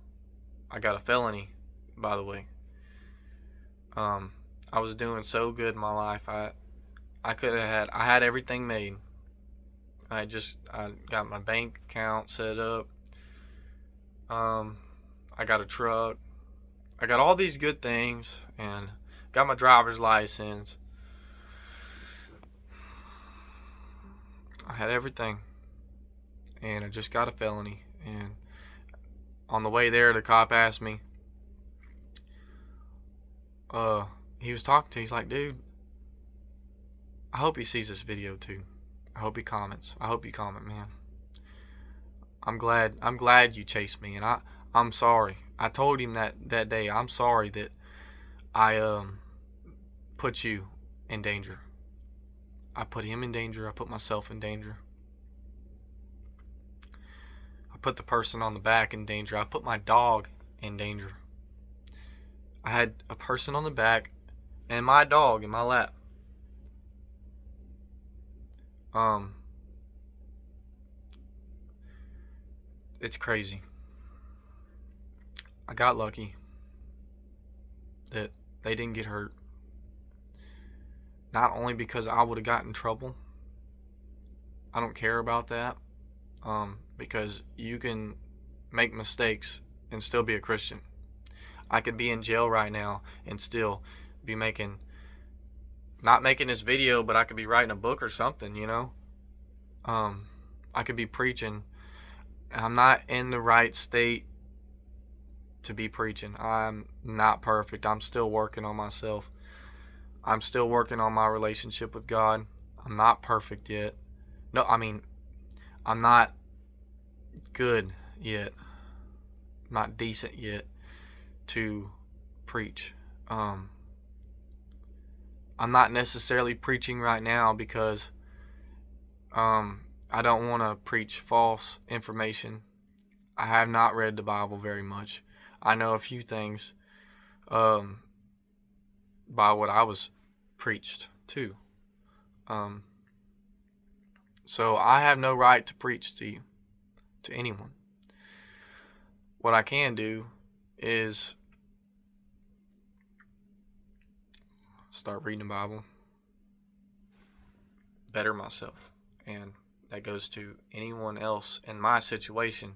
I got a felony, by the way. I was doing so good in my life. I had everything made. I got my bank account set up. I got a truck. I got all these good things and got my driver's license. I had everything. And I just got a felony. And on the way there, the cop asked me, he's like, dude, I hope he sees this video too. I hope he comments. I hope you comment, man. I'm glad you chased me, and I'm sorry. I told him that day, I'm sorry that I put you in danger. I put him in danger. I put myself in danger. I put the person on the back in danger. I put my dog in danger. I had a person on the back and my dog in my lap. It's crazy. I got lucky that they didn't get hurt. not only because I would have gotten in trouble. I don't care about that. Because you can make mistakes and still be a Christian. I could be in jail right now and still be not making this video, but I could be writing a book or something, you know? Um, I could be preaching. I'm not in the right state to be preaching. I'm not perfect. I'm still working on myself. I'm still working on my relationship with God. I'm not perfect yet. No, I mean, I'm not good yet. I'm not decent yet to preach. Um, I'm not necessarily preaching right now because I don't want to preach false information. I have not read the Bible very much. I know a few things um, by what I was preached to. Um, so I have no right to preach to you, to anyone. What I can do is start reading the Bible, better myself. And that goes to anyone else in my situation.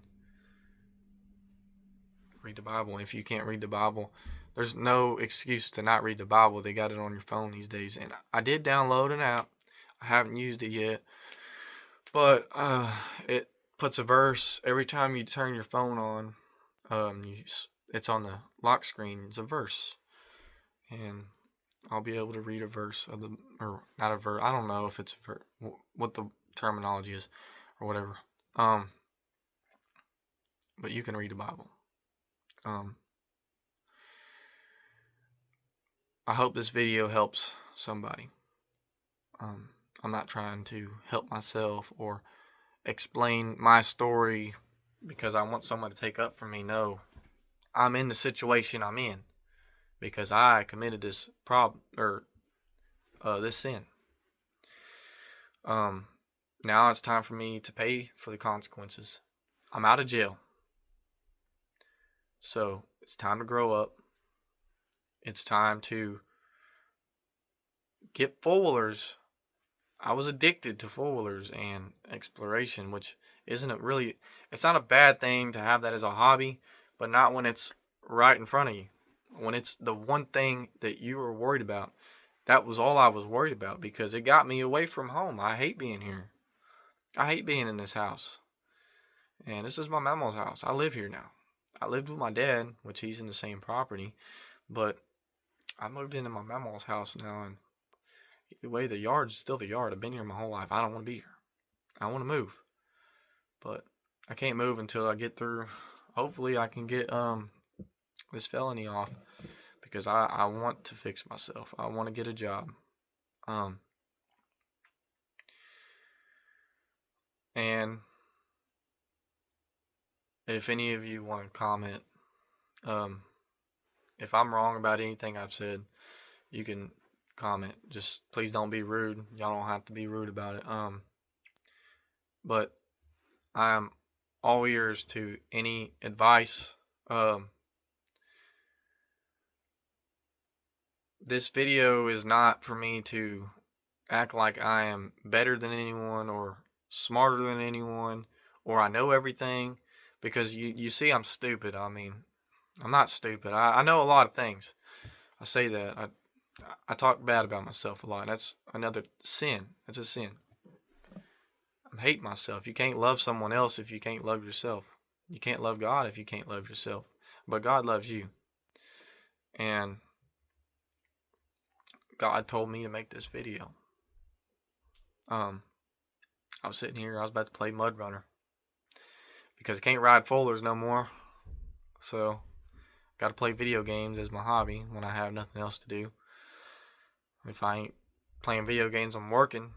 Read the Bible. If you can't read the Bible, there's no excuse to not read the Bible. They got it on your phone these days. And I did download an app. I haven't used it yet. But it puts a verse every time you turn your phone on. It's on the lock screen. It's a verse. And I'll be able to read a verse of the, or not a verse. I don't know if it's a verse, what the terminology is, or whatever. But you can read the Bible. I hope this video helps somebody. I'm not trying to help myself or explain my story because I want someone to take up for me. No, I'm in the situation I'm in because I committed this problem or this sin. Now it's time for me to pay for the consequences. I'm out of jail. So it's time to grow up. It's time to get four-wheelers. I was addicted to four-wheelers and exploration, which it's not a bad thing to have that as a hobby, but not when it's right in front of you. When it's the one thing that you were worried about. That was all I was worried about because it got me away from home. I hate being here. I hate being in this house. And this is my mama's house. I live here now. I lived with my dad, which he's in the same property, but I moved into my mama's house now, and the way the yard's still the yard. I've been here my whole life. I don't want to be here. I want to move, but I can't move until I get through. Hopefully, I can get this felony off because I want to fix myself. I want to get a job. And if any of you want to comment, if I'm wrong about anything I've said, you can comment. Just please don't be rude. Y'all don't have to be rude about it. But I'm all ears to any advice. This video is not for me to act like I am better than anyone or smarter than anyone or I know everything because you see I'm stupid. I mean, I'm not stupid. I know a lot of things. I say that. I talk bad about myself a lot. That's another sin. That's a sin. I hate myself. You can't love someone else if you can't love yourself. You can't love God if you can't love yourself. But God loves you. And God told me to make this video. I was sitting here, I was about to play Mud Runner. Because I can't ride folders no more. So, got to play video games as my hobby when I have nothing else to do. If I ain't playing video games, I'm working.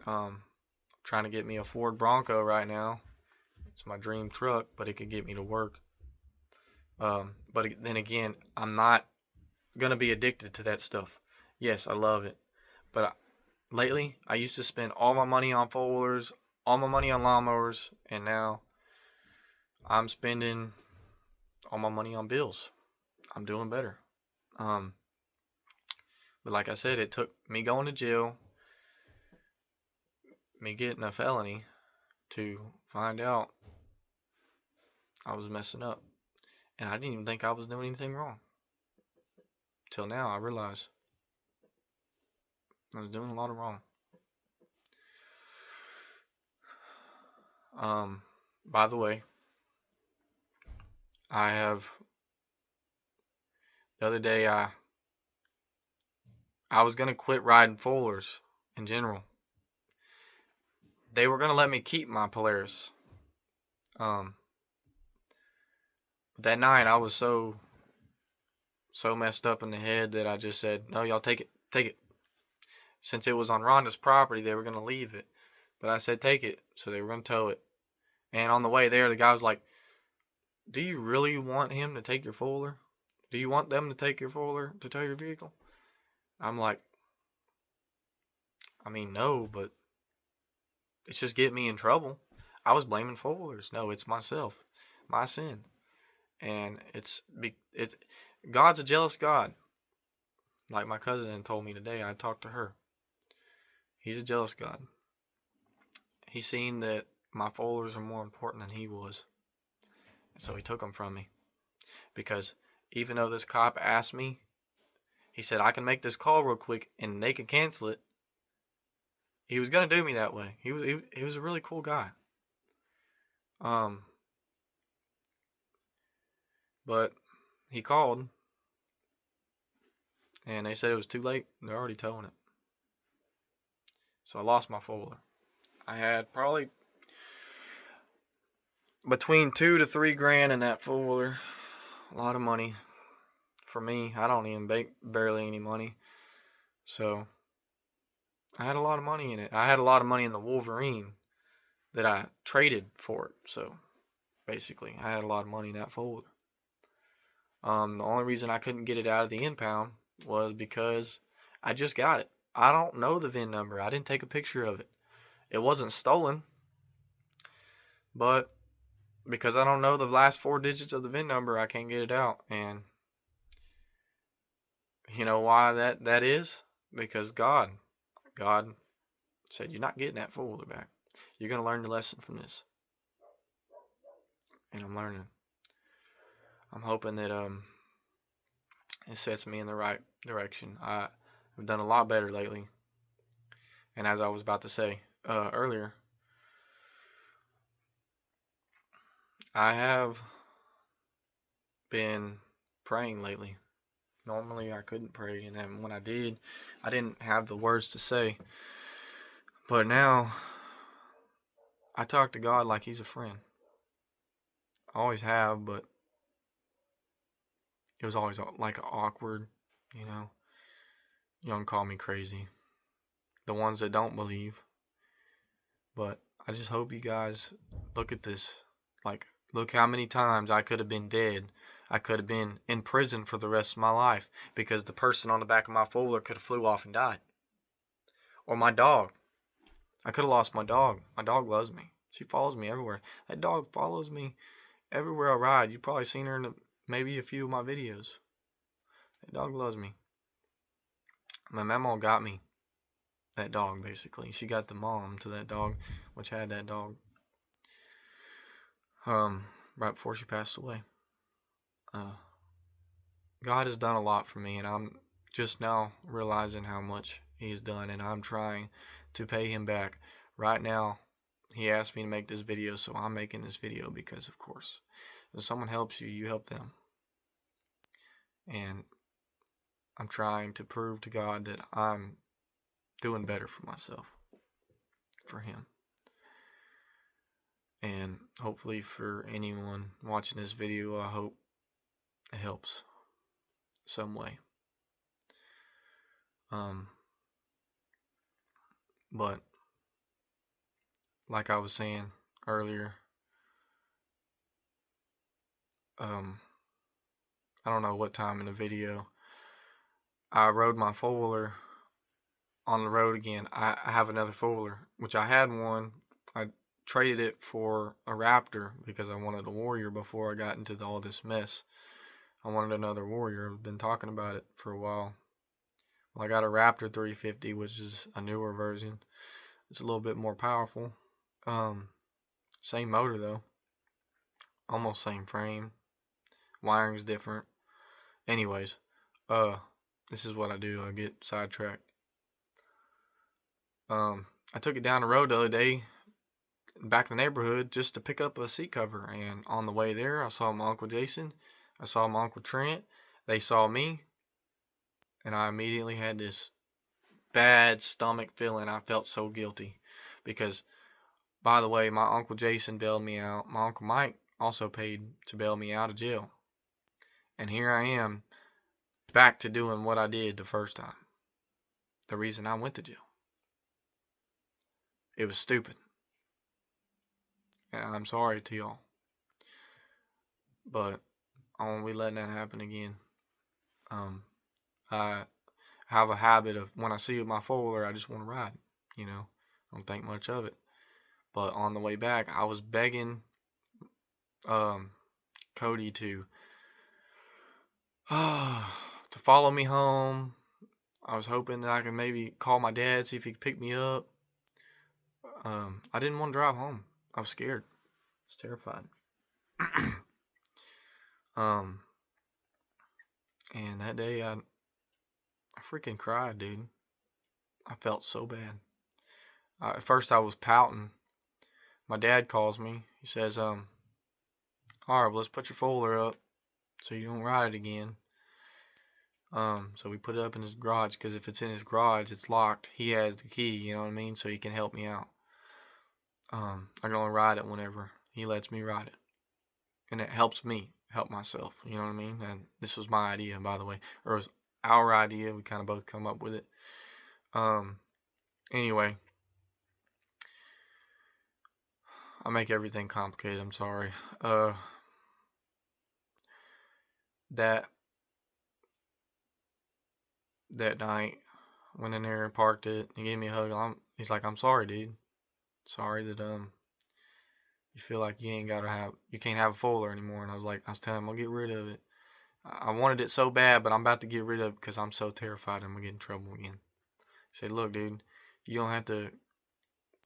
Trying to get me a Ford Bronco right now. It's my dream truck, but it could get me to work. But then again, I'm not going to be addicted to that stuff. Yes, I love it. But lately, I used to spend all my money on four-wheelers, all my money on lawnmowers, and now I'm spending all my money on bills. I'm doing better. But like I said, it took me going to jail, me getting a felony, to find out I was messing up. And I didn't even think I was doing anything wrong. Till now, I realize I was doing a lot of wrong. By the way, I have the other day I was gonna quit riding foalers in general. They were gonna let me keep my Polaris. Um, that night I was so messed up in the head that I just said, "No, y'all take it, take it." Since it was on Rhonda's property, they were gonna leave it, but I said take it, so they were gonna tow it. And on the way there, the guy was like, "Do you really want him to take your foaler? Do you want them to take your foaler to tow your vehicle?" I'm like, I mean, no, but it's just getting me in trouble. I was blaming foalers. No, it's myself, my sin, and it's God's a jealous God. Like my cousin told me today, I talked to her. He's a jealous God. He's seen that my folders are more important than he was. And so he took them from me. Because even though this cop asked me, he said, I can make this call real quick and they can cancel it. He was going to do me that way. He was a really cool guy. But he called and they said it was too late. They're already towing it. So I lost my folder. I had probably between $2 to $3 in that folder. A lot of money. For me, I don't even make barely any money. So I had a lot of money in it. I had a lot of money in the Wolverine that I traded for it. So basically, I had a lot of money in that folder. The only reason I couldn't get it out of the impound was because I just got it. I don't know the VIN number. I didn't take a picture of it. It wasn't stolen, but because I don't know the last 4 digits of the VIN number, I can't get it out. And you know why that is? Because God said, you're not getting that folder back. You're going to learn the lesson from this. And I'm learning. I'm hoping that it sets me in the right direction. I've done a lot better lately. And as I was about to say earlier, I have been praying lately. Normally I couldn't pray, and then when I did, I didn't have the words to say. But now I talk to God like he's a friend. I always have, but it was always like awkward, you know. You don't call me crazy. The ones that don't believe. But I just hope you guys look at this. Like, look how many times I could have been dead. I could have been in prison for the rest of my life because the person on the back of my folder could have flew off and died. Or my dog. I could have lost my dog. My dog loves me. She follows me everywhere. That dog follows me everywhere I ride. You've probably seen her in maybe a few of my videos. That dog loves me. My mama got me that dog, basically. She got the mom to that dog, which had that dog right before she passed away. God has done a lot for me, and I'm just now realizing how much he's done, and I'm trying to pay him back. Right now, he asked me to make this video, so I'm making this video because, of course, if someone helps you, you help them. And I'm trying to prove to God that I'm doing better for myself, for him. And hopefully for anyone watching this video, I hope it helps some way. But like I was saying earlier, I don't know what time in the video, I rode my four-wheeler on the road again. I have another four-wheeler, which I had one. I traded it for a Raptor because I wanted a Warrior before I got into all this mess. I wanted another Warrior. I've been talking about it for a while. Well, I got a Raptor 350, which is a newer version. It's a little bit more powerful. Um, Same motor though, almost same frame. Wiring's different. Anyways, uh, this is what I do. I get sidetracked. I took it down the road the other day, back in the neighborhood, just to pick up a seat cover. And on the way there, I saw my Uncle Jason. I saw my Uncle Trent. They saw me, and I immediately had this bad stomach feeling. I felt so guilty because, by the way, my Uncle Jason bailed me out. My Uncle Mike also paid to bail me out of jail. And here I am, back to doing what I did the first time. The reason I went to jail. It was stupid. And I'm sorry to y'all. But I won't be letting that happen again. I have a habit of when I see my four-wheeler, I just want to ride. You know, I don't think much of it. But on the way back, I was begging Cody to to follow me home. I was hoping that I could maybe call my dad, see if he could pick me up. I didn't want to drive home. I was scared. I was terrified. um, and that day I freaking cried, dude. I felt so bad. At first I was pouting. My dad calls me. He says, all right, well, let's put your folder up so you don't ride it again. So we put it up in his garage because if it's in his garage, it's locked. He has the key, you know what I mean? So he can help me out. I can only ride it whenever he lets me ride it. And it helps me help myself, you know what I mean? And this was my idea, by the way. Or it was our idea. We kind of both come up with it. Anyway, I make everything complicated. I'm sorry. That night, went in there and parked it. He gave me a hug. He's like, "I'm sorry, dude. Sorry that you feel like you can't have a Fuller anymore." And I was telling him, "I'll get rid of it. I wanted it so bad, but I'm about to get rid of it because I'm so terrified I'm gonna get in trouble again." He said, "Look, dude, you don't have to."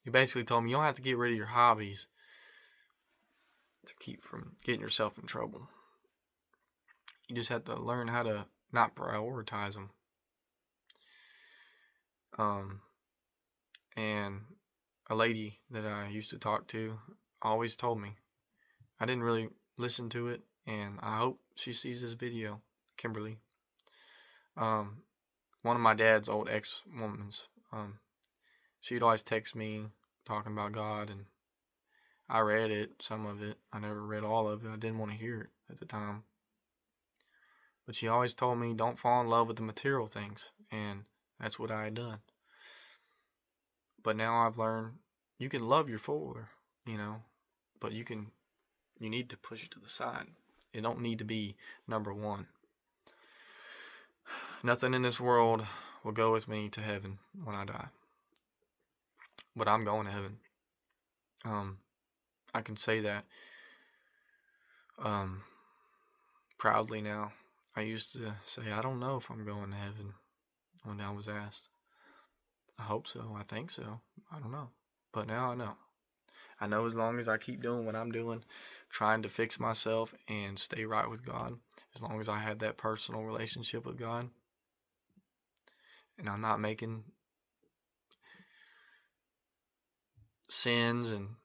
He basically told me you don't have to get rid of your hobbies to keep from getting yourself in trouble. You just have to learn how to not prioritize them. And a lady that I used to talk to always told me. I didn't really listen to it, and I hope she sees this video, Kimberly. One of my dad's old ex-womans. She'd always text me talking about God, and I read it, some of it. I never read all of it. I didn't want to hear it at the time. But she always told me don't fall in love with the material things, and that's what I had done. But now I've learned you can love your Fuller, but you need to push it to the side. It don't need to be number one. Nothing in this world will go with me to heaven when I die. But I'm going to heaven. I can say that proudly now. I used to say, I don't know if I'm going to heaven when I was asked. I hope so. I think so. I don't know. But now I know. I know as long as I keep doing what I'm doing, trying to fix myself and stay right with God, as long as I have that personal relationship with God, and I'm not making sins and,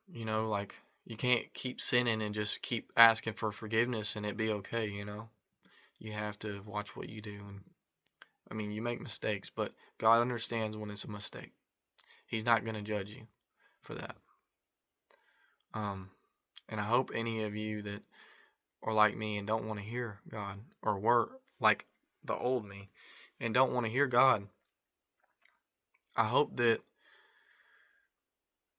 like you can't keep sinning and just keep asking for forgiveness and it be okay, You have to watch what you do. And I mean, you make mistakes, but God understands when it's a mistake. He's not going to judge you for that. And I hope any of you that are like me and don't want to hear God, or were like the old me and don't want to hear God, I hope that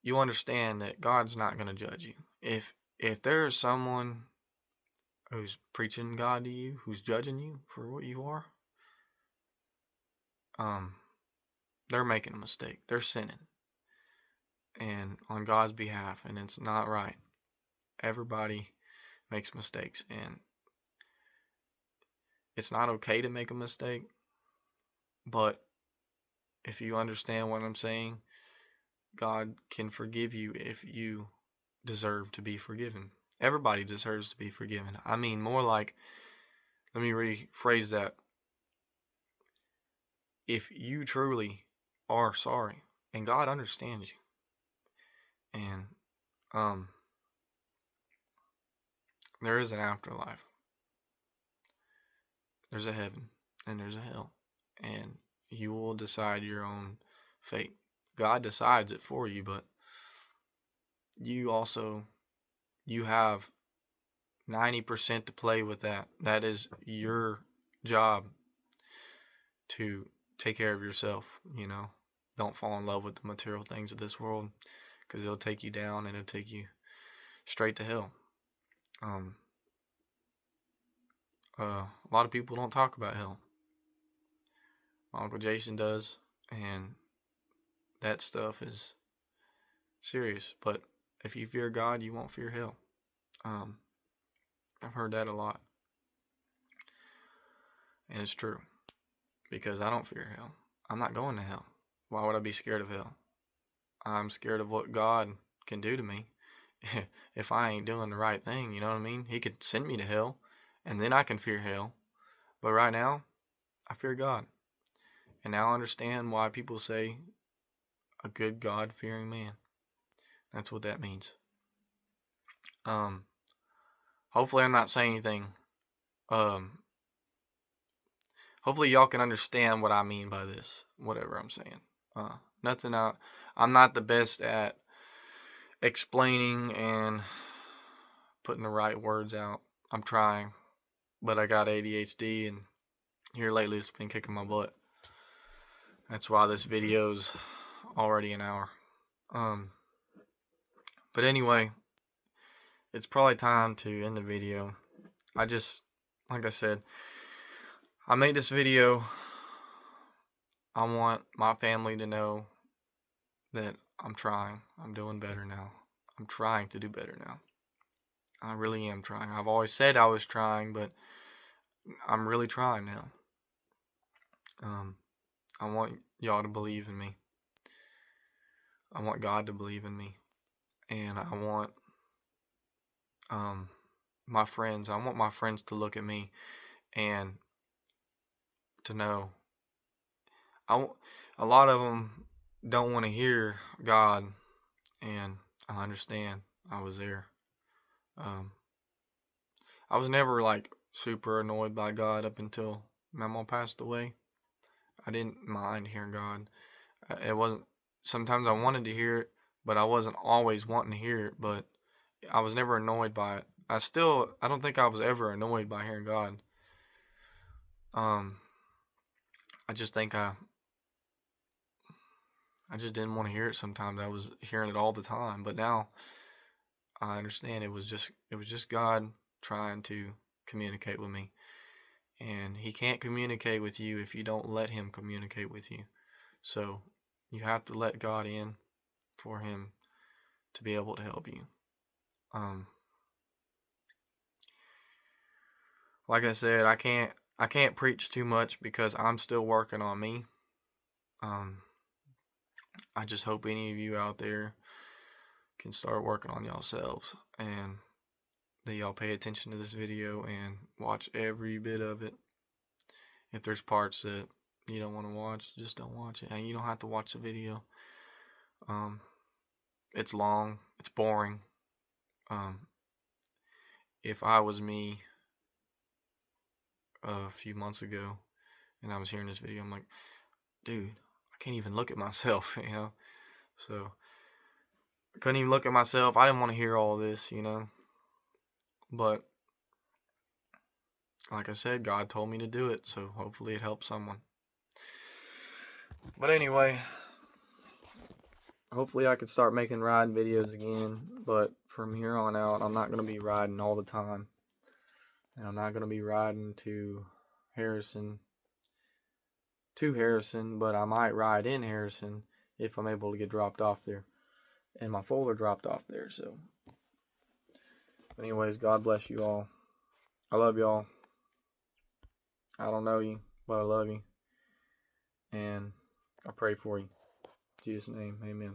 you understand that God's not going to judge you. If there is someone who's preaching God to you, who's judging you for what you are, they're making a mistake. They're sinning, and on God's behalf, and it's not right. Everybody makes mistakes, and it's not okay to make a mistake, but if you understand what I'm saying, God can forgive you if you deserve to be forgiven. Everybody deserves to be forgiven. I mean, more like, let me rephrase that. If you truly are sorry and God understands you, and um there is an afterlife, there's a heaven and there's a hell, and you will decide your own fate. God decides it for you, but you also, you have 90% to play with that. That is your job to take care of yourself. Don't fall in love with the material things of this world, because it'll take you down and it'll take you straight to hell. Um, a lot of people don't talk about hell. My Uncle Jason does, and that stuff is serious. But if you fear God, you won't fear hell. Um, I've heard that a lot, and it's true, because I don't fear hell. I'm not going to hell. Why would I be scared of hell? I'm scared of what God can do to me if I ain't doing the right thing. You know what I mean? He could send me to hell, and then I can fear hell. But right now, I fear God. And now I understand why people say a good God-fearing man. That's what that means. Um, Hopefully I'm not saying anything. Um, Hopefully y'all can understand what I mean by this, whatever I'm saying. Nothing out. I'm not the best at explaining and putting the right words out. I'm trying, but I got ADHD, and here lately it's been kicking my butt. That's why this video's already an hour. But anyway, it's probably time to end the video. Like I said, I made this video. I want my family to know that I'm trying. I'm doing better now. I'm trying to do better now. I really am trying. I've always said I was trying, but I'm really trying now. I want y'all to believe in me. I want God to believe in me. And I want my friends. I want my friends to look at me and to know. A lot of them don't want to hear God, and I understand. I was there. I was never like super annoyed by God up until Mama passed away. I didn't mind hearing God. It wasn't. Sometimes I wanted to hear it, but I wasn't always wanting to hear it. But I was never annoyed by it. I don't think I was ever annoyed by hearing God. I just think I just didn't want to hear it sometimes. I was hearing it all the time, but now I understand it was just God trying to communicate with me. And he can't communicate with you if you don't let him communicate with you. So you have to let God in for him to be able to help you. Like I said, I can't preach too much because I'm still working on me. I just hope any of you out there can start working on yourselves, and that y'all pay attention to this video and watch every bit of it. If there's parts that you don't want to watch, just don't watch it. And you don't have to watch the video. It's long. It's boring. If I was me a few months ago and I was hearing this video, I'm like, dude, I can't even look at myself, So I couldn't even look at myself. I didn't want to hear all this, But like I said, God told me to do it, so hopefully it helps someone. But anyway, hopefully I could start making riding videos again, but from here on out, I'm not going to be riding all the time. And I'm not going to be riding to Harrison, but I might ride in Harrison if I'm able to get dropped off there. And my folder dropped off there, so. Anyways, God bless you all. I love y'all. I don't know you, but I love you. And I pray for you. In Jesus' name, amen.